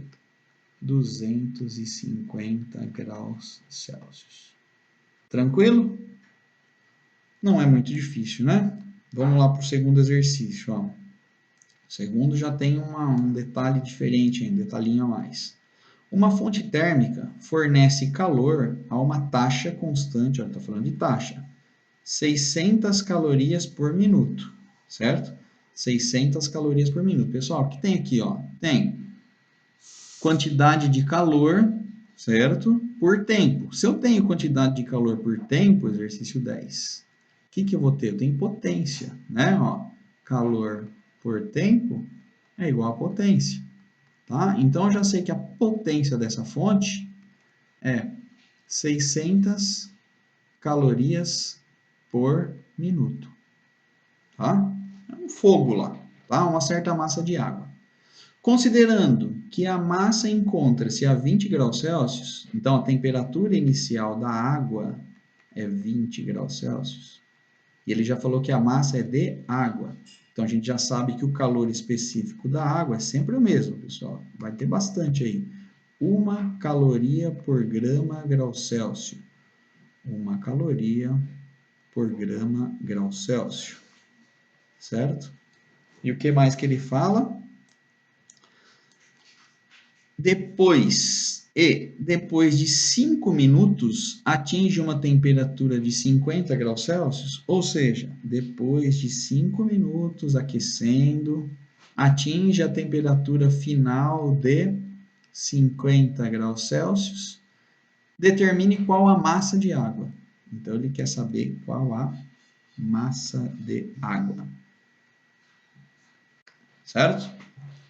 250 graus Celsius. Tranquilo? Não é muito difícil, né? Vamos lá para o segundo exercício. Ó. O segundo já tem um detalhe diferente, um detalhinho a mais. Uma fonte térmica fornece calor a uma taxa constante, está falando de taxa, 600 calorias por minuto, certo? 600 calorias por minuto. Pessoal, o que tem aqui? Ó? Tem quantidade de calor, certo? Por tempo. Se eu tenho quantidade de calor por tempo, exercício 10, o que eu vou ter? Eu tenho potência, né? Ó, calor por tempo é igual a potência, tá? Então, eu já sei que a potência dessa fonte é 600 calorias por minuto, tá? É um fogo lá, tá? Uma certa massa de água. Considerando que a massa encontra-se a 20 graus Celsius, então a temperatura inicial da água é 20 graus Celsius, e ele já falou que a massa é de água. Então a gente já sabe que o calor específico da água é sempre o mesmo, pessoal. Vai ter bastante aí. 1 caloria por grama grau Celsius. 1 caloria por grama grau Celsius. Certo? E o que mais que ele fala? Depois de 5 minutos, atinge uma temperatura de 50 graus Celsius, ou seja, depois de 5 minutos aquecendo, atinge a temperatura final de 50 graus Celsius, determine qual a massa de água. Então, ele quer saber qual a massa de água. Certo?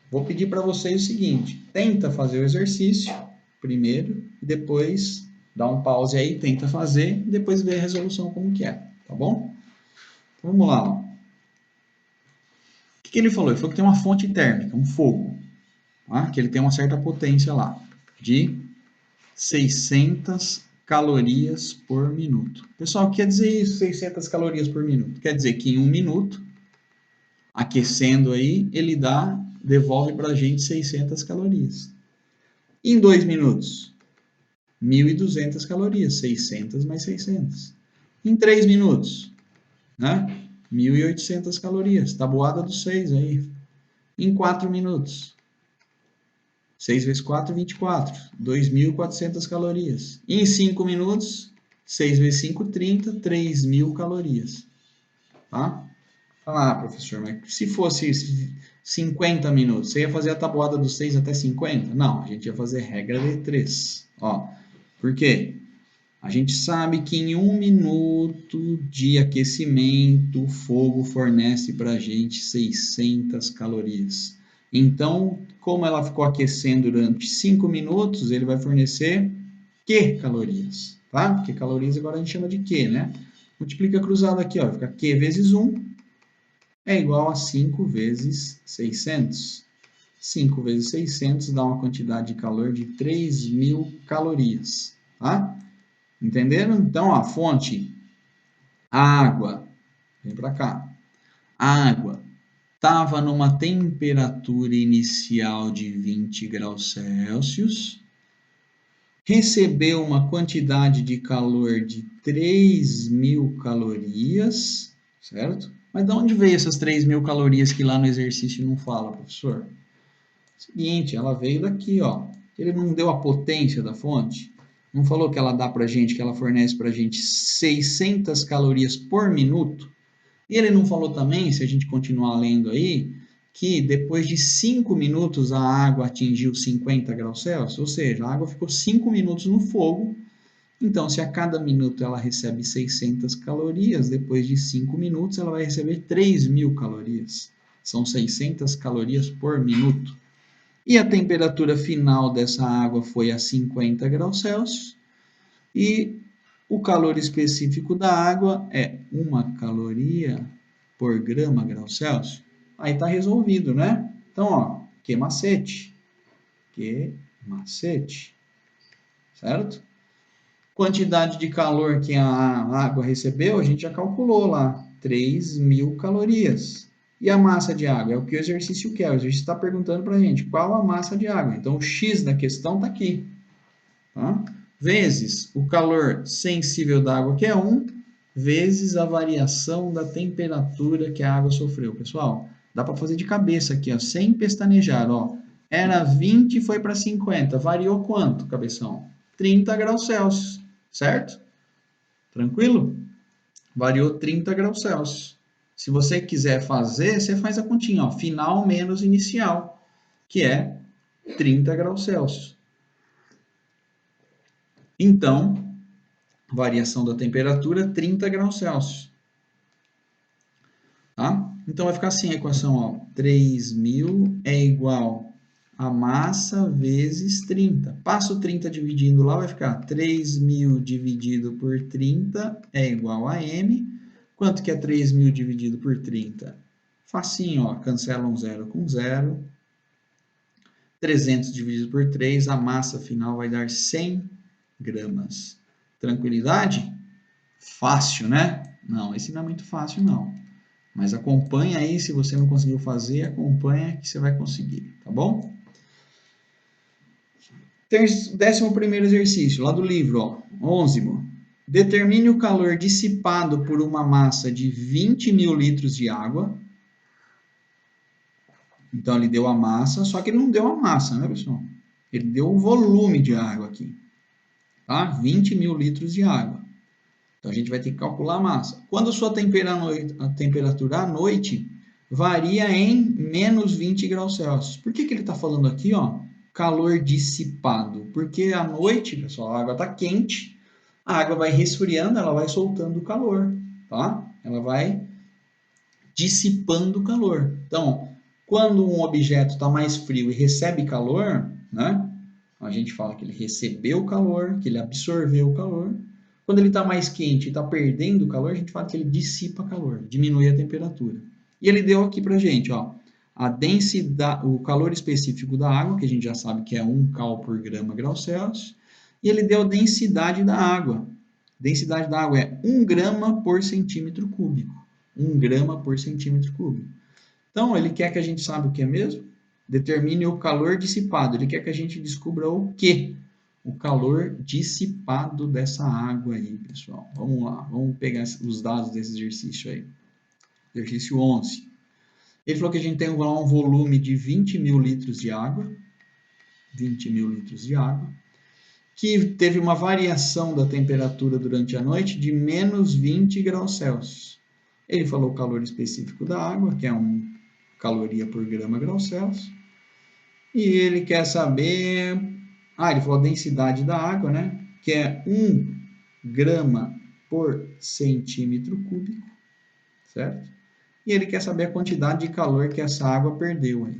Vou pedir para vocês o seguinte, tenta fazer o exercício primeiro, depois dá um pause aí, tenta fazer, depois vê a resolução como que é, tá bom? Então, vamos lá. Ó. O que ele falou? Ele falou que tem uma fonte térmica, um fogo, tá? Que ele tem uma certa potência lá, de 600 calorias por minuto. Pessoal, o que quer dizer isso, 600 calorias por minuto? Quer dizer que em 1 minuto, aquecendo aí, ele devolve para a gente 600 calorias. Em 2 minutos, 1.200 calorias, 600 mais 600. Em 3 minutos, né? 1.800 calorias, tabuada dos 6 aí. Em 4 minutos, 6 vezes 4, 24, 2.400 calorias. E em 5 minutos, 6 vezes 5, 30, 3.000 calorias. Tá? Ah, professor, mas se fosse 50 minutos, você ia fazer a tabuada dos 6 até 50? Não, a gente ia fazer regra de 3. Ó, por quê? A gente sabe que em 1 minuto de aquecimento, o fogo fornece para a gente 600 calorias. Então, como ela ficou aquecendo durante 5 minutos, ele vai fornecer Q calorias, tá? Porque calorias agora a gente chama de Q, né? Multiplica cruzado aqui, ó, fica Q vezes 1 é igual a 5 vezes 600. 5 vezes 600 dá uma quantidade de calor de 3.000 calorias, tá? Entenderam? Então, a fonte, água, vem para cá. A água estava numa temperatura inicial de 20 graus Celsius, recebeu uma quantidade de calor de 3.000 calorias, certo? Mas de onde veio essas 3.000 calorias que lá no exercício não fala, professor? Seguinte, ela veio daqui, ó. Ele não deu a potência da fonte? Não falou que ela dá pra gente, que ela fornece pra gente 600 calorias por minuto? E ele não falou também, se a gente continuar lendo aí, que depois de 5 minutos a água atingiu 50 graus Celsius? Ou seja, a água ficou 5 minutos no fogo Então, se a cada minuto ela recebe 600 calorias, depois de 5 minutos ela vai receber 3.000 calorias. São 600 calorias por minuto. E a temperatura final dessa água foi a 50 graus Celsius. E o calor específico da água é 1 caloria por grama graus Celsius. Aí está resolvido, né? Então, ó, que macete. Que macete. Certo? Quantidade de calor que a água recebeu, a gente já calculou lá. 3.000 calorias. E a massa de água? É o que o exercício quer. O exercício está perguntando para a gente qual a massa de água. Então, o X da questão está aqui. Tá? Vezes o calor sensível da água, que é 1, vezes a variação da temperatura que a água sofreu. Pessoal, dá para fazer de cabeça aqui, ó, sem pestanejar. Ó. Era 20 e foi para 50. Variou quanto, cabeção? 30 graus Celsius, certo? Tranquilo? Variou 30 graus Celsius. Se você quiser fazer, você faz a continha, ó, final menos inicial, que é 30 graus Celsius. Então, variação da temperatura, 30 graus Celsius. Tá? Então, vai ficar assim a equação, ó, 3.000 é igual a massa vezes 30. Passa o 30 dividindo lá, vai ficar 3.000 dividido por 30 é igual a m. Quanto que é 3.000 dividido por 30? Facinho, ó, cancela um zero com zero. 300 dividido por 3, a massa final vai dar 100 gramas. Tranquilidade? Fácil, né? Não, esse não é muito fácil, não. Mas acompanha aí, se você não conseguiu fazer, acompanha que você vai conseguir, tá bom? 11º exercício, lá do livro, ó, 11º. Determine o calor dissipado por uma massa de 20.000 litros de água. Então, ele deu a massa, só que ele não deu a massa, né, pessoal? Ele deu o volume de água aqui, tá? 20.000 litros de água. Então, a gente vai ter que calcular a massa. Quando a sua temperatura à noite varia em menos 20 graus Celsius. Por que ele está falando aqui, ó, calor dissipado? Porque à noite, pessoal, a água está quente, a água vai resfriando, ela vai soltando o calor, tá? Ela vai dissipando o calor. Então, quando um objeto está mais frio e recebe calor, né? A gente fala que ele recebeu o calor, que ele absorveu o calor. Quando ele está mais quente e está perdendo calor, a gente fala que ele dissipa calor, diminui a temperatura. E ele deu aqui para a gente, ó, a densidade, o calor específico da água, que a gente já sabe que é 1 cal por grama graus Celsius, e ele deu a densidade da água. A densidade da água é 1 grama por centímetro cúbico. 1 grama por centímetro cúbico. Então, ele quer que a gente saiba o que é mesmo? Determine o calor dissipado. Ele quer que a gente descubra o quê? O calor dissipado dessa água aí, pessoal. Vamos lá, vamos pegar os dados desse exercício aí. Exercício 11. Ele falou que a gente tem um volume de 20.000 litros de água. 20.000 litros de água. Que teve uma variação da temperatura durante a noite de menos 20 graus Celsius. Ele falou o calor específico da água, que é 1 caloria por grama graus Celsius. E ele quer saber... ele falou a densidade da água, né? Que é 1 grama por centímetro cúbico, certo? E ele quer saber a quantidade de calor que essa água perdeu aí,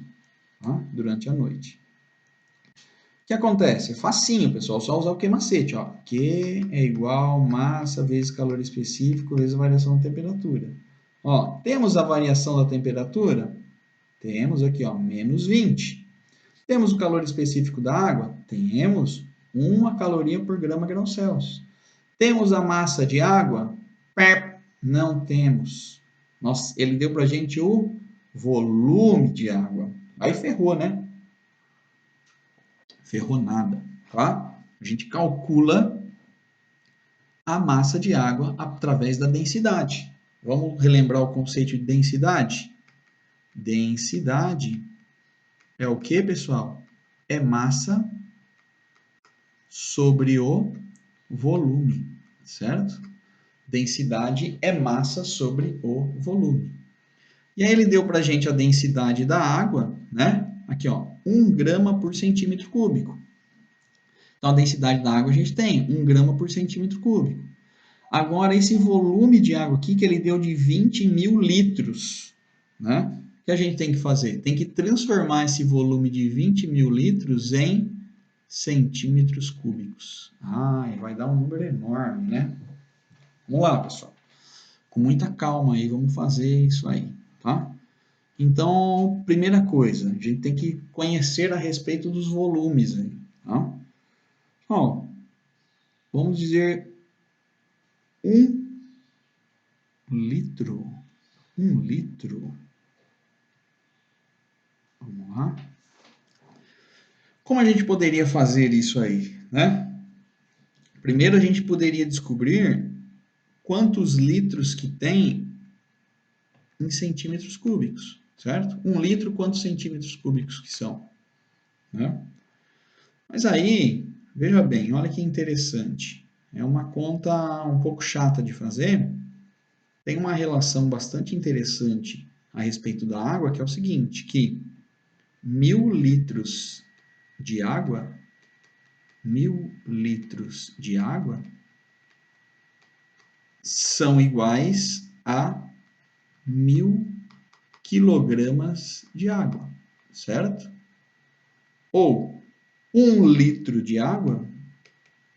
tá? Durante a noite. O que acontece? É facinho, pessoal, só usar o que macete, ó. Q é igual massa vezes calor específico vezes a variação da temperatura. Ó, temos a variação da temperatura? Temos aqui, ó, menos 20. Temos o calor específico da água? Temos 1 caloria por grama graus Celsius. Temos a massa de água? Não temos. Nossa, ele deu para a gente o volume de água. Aí ferrou, né? Ferrou nada, tá? A gente calcula a massa de água através da densidade. Vamos relembrar o conceito de densidade? Densidade é o que, pessoal? É massa sobre o volume, certo? Densidade é massa sobre o volume. E aí ele deu para a gente a densidade da água, né? Aqui, ó, 1 grama por centímetro cúbico. Então, a densidade da água a gente tem 1 grama por centímetro cúbico. Agora, esse volume de água aqui que ele deu de 20 mil litros, né? O que a gente tem que fazer? Tem que transformar esse volume de 20 mil litros em centímetros cúbicos. Vai dar um número enorme, né? Vamos lá, pessoal. Com muita calma aí, vamos fazer isso aí, tá? Então, primeira coisa, a gente tem que conhecer a respeito dos volumes aí, tá? Ó, vamos dizer 1 litro. 1 litro. Vamos lá. Como a gente poderia fazer isso aí, né? Primeiro a gente poderia descobrir quantos litros que tem em centímetros cúbicos, certo? 1 litro, quantos centímetros cúbicos que são, né? Mas aí, veja bem, olha que interessante. É uma conta um pouco chata de fazer. Tem uma relação bastante interessante a respeito da água, que é o seguinte, que 1.000 litros de água, 1.000 litros de água são iguais a 1.000 quilogramas de água, certo? Ou 1 litro de água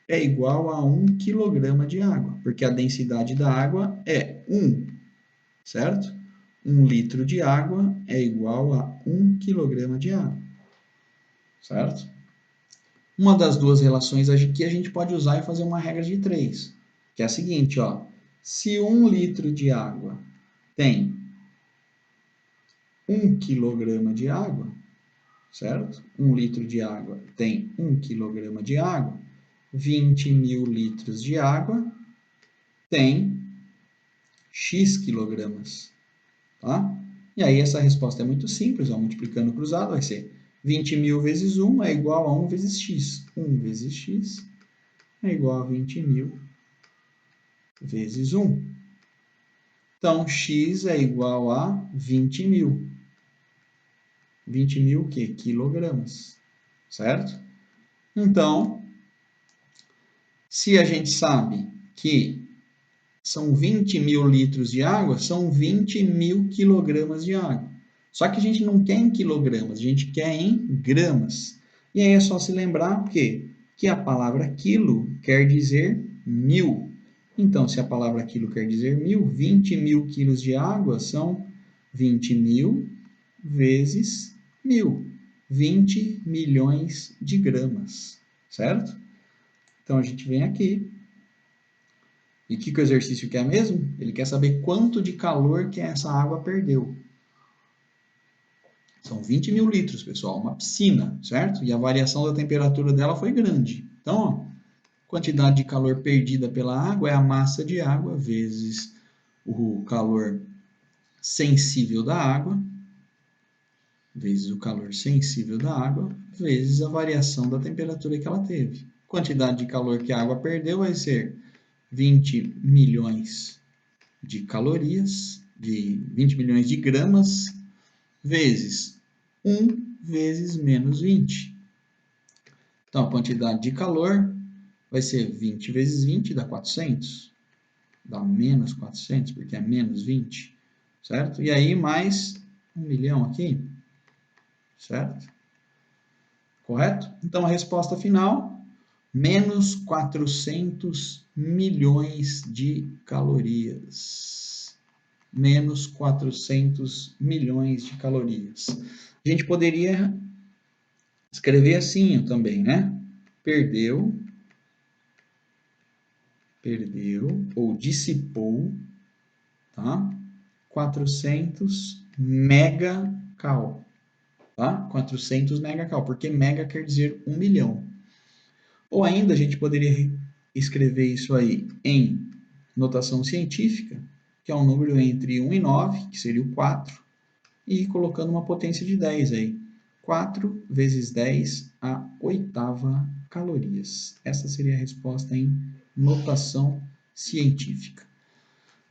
é igual a 1 quilograma de água, porque a densidade da água é 1, certo? 1 litro de água é igual a 1 quilograma de água, certo? Uma das duas relações aqui a gente pode usar e fazer uma regra de 3, que é a seguinte, ó. Se 1 litro de água tem 1 quilograma de água, certo? 1 litro de água tem 1 quilograma de água, 20 mil litros de água tem X quilogramas, tá? E aí essa resposta é muito simples, ó, multiplicando cruzado vai ser 20 mil vezes 1 é igual a 1 vezes x. 1 vezes x é igual a 20 mil vezes 1. Então, x é igual a 20 mil. 20 mil o quê? Quilogramas, certo? Então, se a gente sabe que são 20 mil litros de água, são 20 mil quilogramas de água. Só que a gente não quer em quilogramas, a gente quer em gramas. E aí é só se lembrar o quê? Que a palavra quilo quer dizer 1.000. Então, se a palavra quilo quer dizer 1.000, 20 mil quilos de água são 20 mil vezes 1.000. 20 milhões de gramas, certo? Então, a gente vem aqui. E o que o exercício quer mesmo? Ele quer saber quanto de calor que essa água perdeu. São 20 mil litros, pessoal, uma piscina, certo? E a variação da temperatura dela foi grande. Então, ó, quantidade de calor perdida pela água é a massa de água vezes o calor sensível da água, vezes o calor sensível da água, vezes a variação da temperatura que ela teve. Quantidade de calor que a água perdeu vai ser 20 milhões de calorias, de 20 milhões de gramas, vezes 1 vezes menos 20. Então, a quantidade de calor vai ser 20 vezes 20, dá 400. Dá menos 400, porque é menos 20, certo? E aí, mais 1 milhão aqui, certo? Correto? Então, a resposta final, menos 400 milhões de calorias. Menos 400 milhões de calorias. A gente poderia escrever assim também, né? Perdeu ou dissipou, tá? 400 megacal, tá? 400 megacal, porque mega quer dizer 1 milhão. Ou ainda a gente poderia escrever isso aí em notação científica, que é um número entre 1 e 9, que seria o 4, e colocando uma potência de 10 aí. 4 vezes 10 a oitava calorias. Essa seria a resposta em notação científica.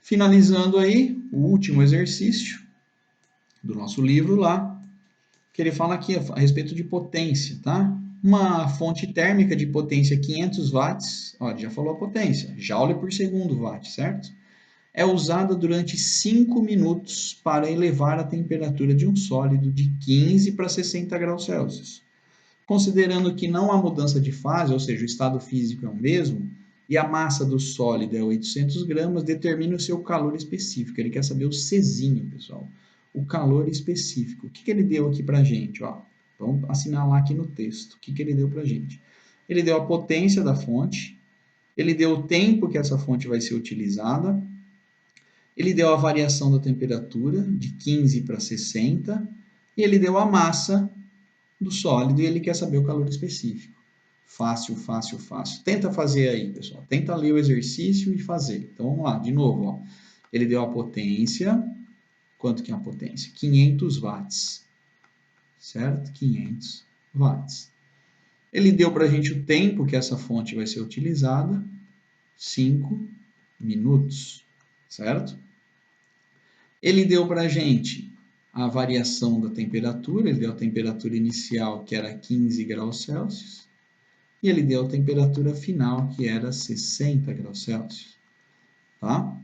Finalizando aí, o último exercício do nosso livro lá, que ele fala aqui a respeito de potência, tá? Uma fonte térmica de potência 500 watts, ó, já falou a potência, joule por segundo watt, certo? É usada durante 5 minutos para elevar a temperatura de um sólido de 15 para 60 graus Celsius. Considerando que não há mudança de fase, ou seja, o estado físico é o mesmo, e a massa do sólido é 800 gramas, determine o seu calor específico. Ele quer saber o Czinho, pessoal. O calor específico. O que ele deu aqui para a gente? Ó, vamos assinalar aqui no texto. O que ele deu para a gente? Ele deu a potência da fonte, ele deu o tempo que essa fonte vai ser utilizada, ele deu a variação da temperatura, de 15 para 60, e ele deu a massa do sólido e ele quer saber o calor específico. Fácil, fácil, fácil. Tenta fazer aí, pessoal. Tenta ler o exercício e fazer. Então, vamos lá, de novo. Ó. Ele deu a potência. Quanto que é a potência? 500 watts. Certo? 500 watts. Ele deu para a gente o tempo que essa fonte vai ser utilizada. 5 minutos. Certo? Ele deu para a gente a variação da temperatura, ele deu a temperatura inicial, que era 15 graus Celsius, e ele deu a temperatura final, que era 60 graus Celsius. Tá?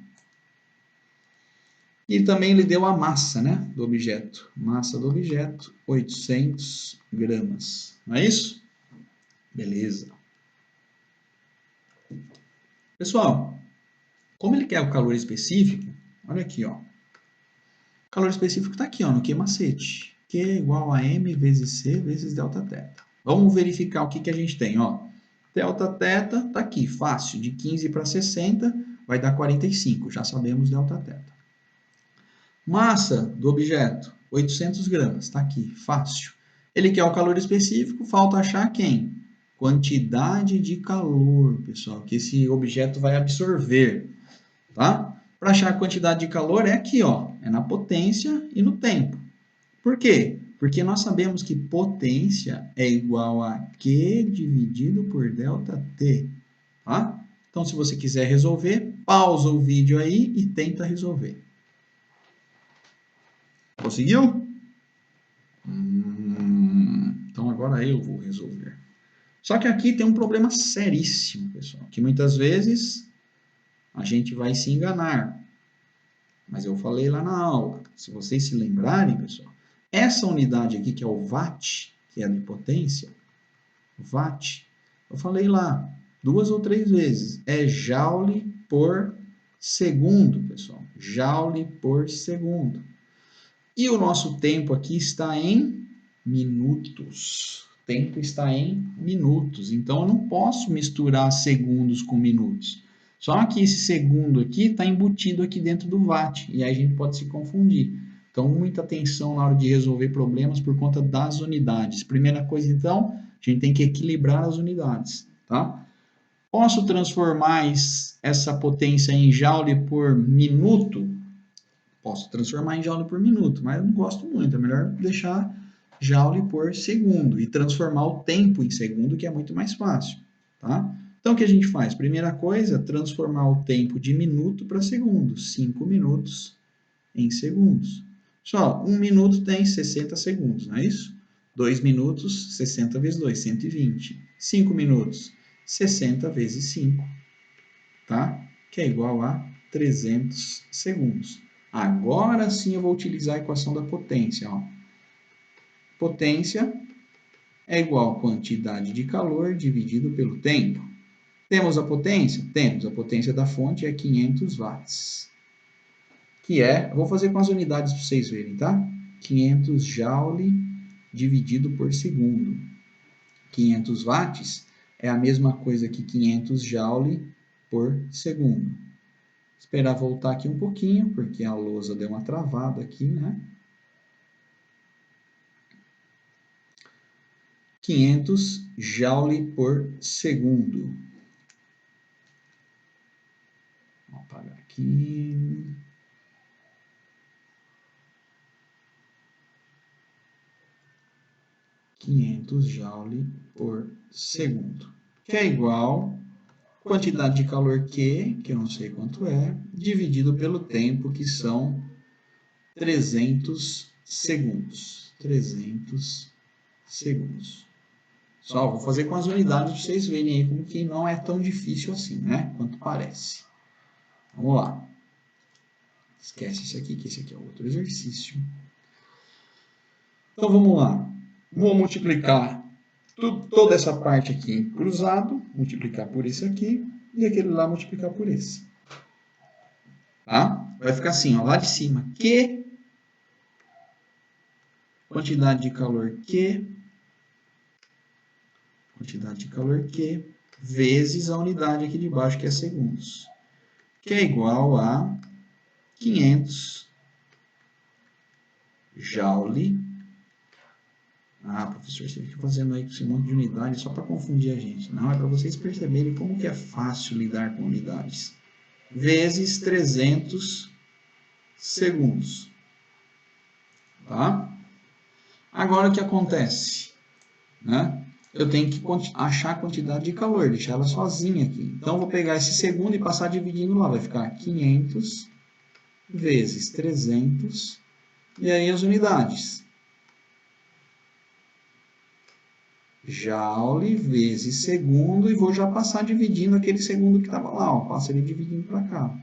E também ele deu a massa, né, do objeto. Massa do objeto, 800 gramas. Não é isso? Beleza. Pessoal, como ele quer o calor específico, olha aqui, ó. O calor específico está aqui, ó, no Q-macete. Q é igual a M vezes C vezes delta θ. Vamos verificar o que a gente tem, ó. Delta θ está aqui, fácil. De 15 para 60 vai dar 45, já sabemos delta θ. Massa do objeto, 800 gramas, está aqui, fácil. Ele quer o calor específico, falta achar quem? Quantidade de calor, pessoal, que esse objeto vai absorver, tá? Para achar a quantidade de calor é aqui, ó, é na potência e no tempo. Por quê? Porque nós sabemos que potência é igual a Q dividido por ΔT, tá? Então, se você quiser resolver, pausa o vídeo aí e tenta resolver. Conseguiu? Então, agora eu vou resolver. Só que aqui tem um problema seríssimo, pessoal, que muitas vezes a gente vai se enganar. Mas eu falei lá na aula, se vocês se lembrarem, pessoal, essa unidade aqui, que é o watt, que é de potência, watt, eu falei lá 2 ou 3 vezes, é joule por segundo, pessoal, joule por segundo. E o nosso tempo aqui está em minutos. O tempo está em minutos, então eu não posso misturar segundos com minutos. Só que esse segundo aqui está embutido aqui dentro do watt, e aí a gente pode se confundir. Então, muita atenção na hora de resolver problemas por conta das unidades. Primeira coisa, então, a gente tem que equilibrar as unidades, tá? Posso transformar essa potência em joule por minuto? Posso transformar em joule por minuto, mas eu não gosto muito. É melhor deixar joule por segundo e transformar o tempo em segundo, que é muito mais fácil, tá? Então, o que a gente faz? Primeira coisa, transformar o tempo de minuto para segundo. 5 minutos em segundos. Só, 1 minuto tem 60 segundos, não é isso? 2 minutos, 60 vezes 2, 120. 5 minutos, 60 vezes 5, tá? Que é igual a 300 segundos. Agora sim eu vou utilizar a equação da potência. Ó. Potência é igual a quantidade de calor dividido pelo tempo. Temos a potência? Temos. A potência da fonte é 500 watts. Que é, vou fazer com as unidades para vocês verem, tá? 500 joule dividido por segundo. 500 watts é a mesma coisa que 500 joule por segundo. Esperar voltar aqui um pouquinho, porque a lousa deu uma travada aqui, né? 500 joule por segundo. Vou apagar aqui. Joule por segundo. Que é igual a quantidade de calor Q, que eu não sei quanto é, dividido pelo tempo, que são 300 segundos. 300 segundos. Só vou fazer com as unidades para vocês verem aí como que não é tão difícil assim, né? Quanto parece. Vamos lá. Esquece isso aqui, que esse aqui é outro exercício. Então vamos lá. Vou multiplicar toda essa parte aqui em cruzado, multiplicar por esse aqui, e aquele lá multiplicar por esse. Tá? Vai ficar assim, ó, lá de cima. Q, quantidade de calor Q, quantidade de calor Q, vezes a unidade aqui de baixo, que é segundos. Que é igual a 500 joule. Ah, professor, você fica fazendo aí com esse monte de unidade só para confundir a gente. Não, é para vocês perceberem como que é fácil lidar com unidades. Vezes 300 segundos. Tá? Agora o que acontece? Né? Eu tenho que achar a quantidade de calor, deixar ela sozinha aqui. Então, eu vou pegar esse segundo e passar dividindo lá. Vai ficar 500 vezes 300. E aí as unidades. Joule vezes segundo. E vou já passar dividindo aquele segundo que estava lá. Ó. Passa ele dividindo para cá.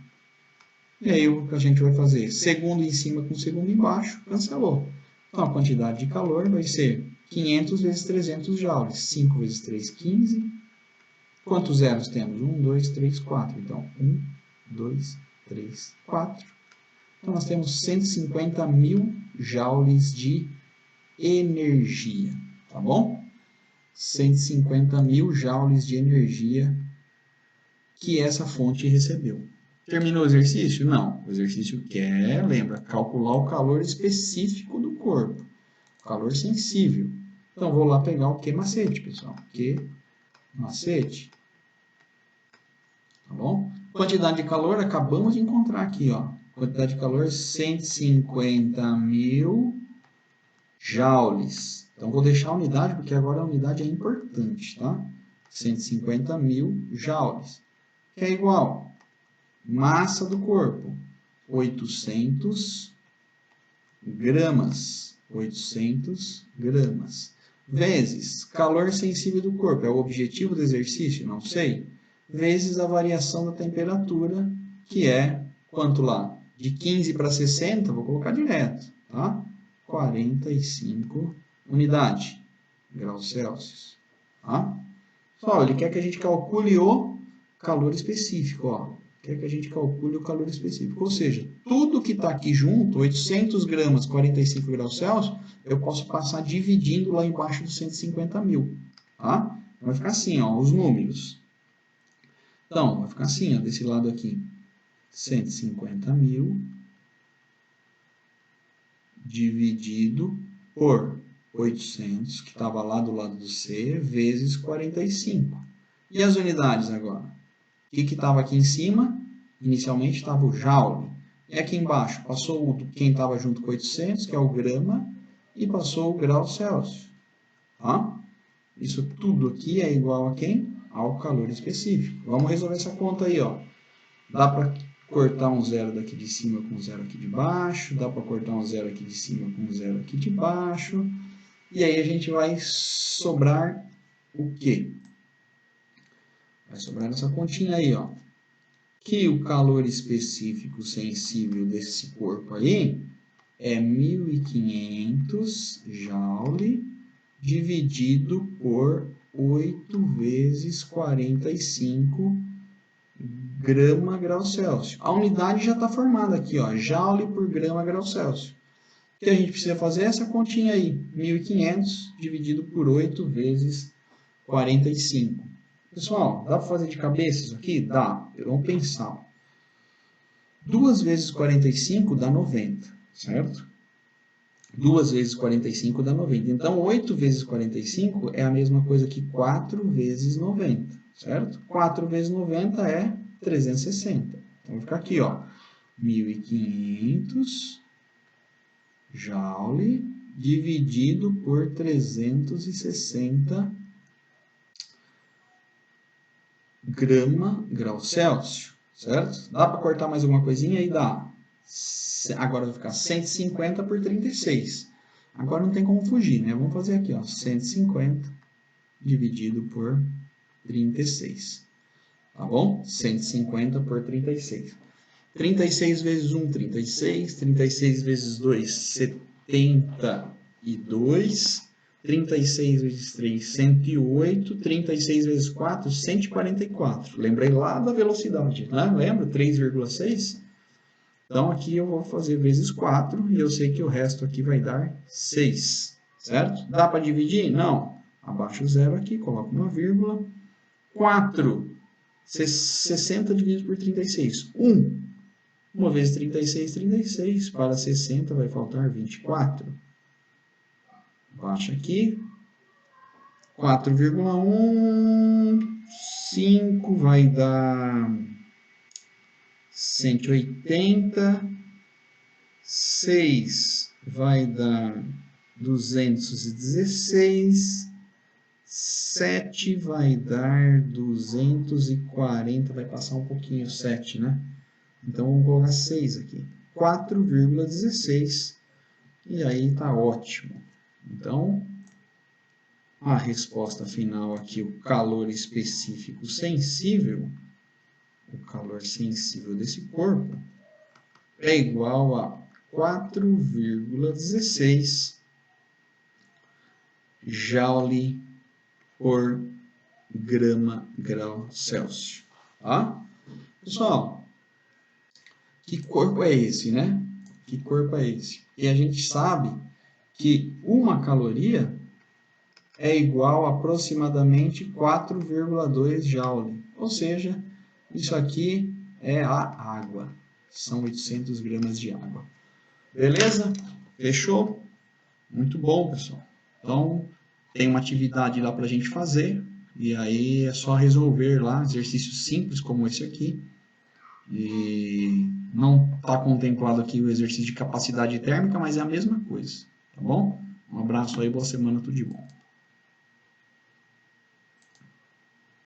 E aí o que a gente vai fazer? Segundo em cima com segundo embaixo. Cancelou. Então, a quantidade de calor vai ser 500 vezes 300 joules. 5 vezes 3, 15. Quantos zeros temos? 1, 2, 3, 4. Então, 1, 2, 3, 4. Então, nós temos 150 mil joules de energia. Tá bom? 150 mil joules de energia que essa fonte recebeu. Terminou o exercício? Não. O exercício quer, lembra, calcular o calor específico do corpo. Calor sensível. Então, vou lá pegar o Q macete, pessoal. Q macete. Tá bom? Quantidade de calor, acabamos de encontrar aqui, ó. Quantidade de calor, 150 mil joules. Então, vou deixar a unidade, porque agora a unidade é importante, tá? 150 mil joules. Que é igual massa do corpo, 800 gramas. 800 gramas. Vezes calor sensível do corpo. É o objetivo do exercício? Não sei. Vezes a variação da temperatura, que é quanto lá? De 15 para 60, vou colocar direto, tá? 45 unidades, graus Celsius, tá? Só, ele quer que a gente calcule o calor específico, ó. Quer que a gente calcule o calor específico. Ou seja, tudo que está aqui junto, 800 gramas, 45 graus Celsius, eu posso passar dividindo lá embaixo dos 150 mil, tá? Vai ficar assim, ó, os números. Então, vai ficar assim, ó, desse lado aqui. 150 mil dividido por 800, que estava lá do lado do C, vezes 45. E as unidades agora? O que estava aqui em cima? Inicialmente estava o joule. E aqui embaixo passou quem estava junto com 800, que é o grama, e passou o grau Celsius. Tá? Isso tudo aqui é igual a quem? Ao calor específico. Vamos resolver essa conta aí, ó. Dá para cortar um zero daqui de cima com um zero aqui de baixo. Dá para cortar um zero aqui de cima com um zero aqui de baixo. E aí a gente vai sobrar o quê? Vai sobrar essa continha aí, ó. Que o calor específico sensível desse corpo aí é 1.500 joule dividido por 8 vezes 45 grama grau Celsius. A unidade já está formada aqui, ó, joule por grama grau Celsius. O que a gente precisa fazer é essa continha aí, 1.500 dividido por 8 vezes 45. Pessoal, dá para fazer de cabeça isso aqui? Dá. Vamos pensar. 2 vezes 45 dá 90, certo? 2 vezes 45 dá 90. Então, 8 vezes 45 é a mesma coisa que 4 vezes 90, certo? 4 vezes 90 é 360. Então, vai ficar aqui, ó, 1.500 joule dividido por 360 grama grau Celsius, certo? Dá para cortar mais alguma coisinha? Aí dá. Agora vai ficar 150 por 36. Agora não tem como fugir, né? Vamos fazer aqui, ó, 150 dividido por 36. Tá bom? 150 por 36. 36 vezes 1, 36. 36 vezes 2, 72. 36 vezes 3, 108. 36 vezes 4, 144. Lembrei lá da velocidade, né? Lembra? 3,6? Então, aqui eu vou fazer vezes 4 e eu sei que o resto aqui vai dar 6. Certo? Dá para dividir? Não. Abaixo o zero aqui, coloco uma vírgula. 4. 60 dividido por 36. 1. 1 vezes 36, 36. Para 60 vai faltar 24. Baixa aqui. 4,1. 5 vai dar 180. 6 vai dar 216. 7 vai dar 240. Vai passar um pouquinho o 7, né? Então, vamos colocar 6 aqui. 4,16. E aí tá ótimo. Então, a resposta final aqui, o calor específico sensível, o calor sensível desse corpo, é igual a 4,16 joule por grama Celsius. Tá? Pessoal, que corpo é esse, né? Que corpo é esse? E a gente sabe que uma caloria é igual a aproximadamente 4,2 joule. Ou seja, isso aqui é a água. São 800 gramas de água. Beleza? Fechou? Muito bom, pessoal. Então, tem uma atividade lá para a gente fazer. E aí é só resolver lá exercícios simples como esse aqui. E não está contemplado aqui o exercício de capacidade térmica, mas é a mesma coisa. Tá bom? Um abraço aí, boa semana, tudo de bom.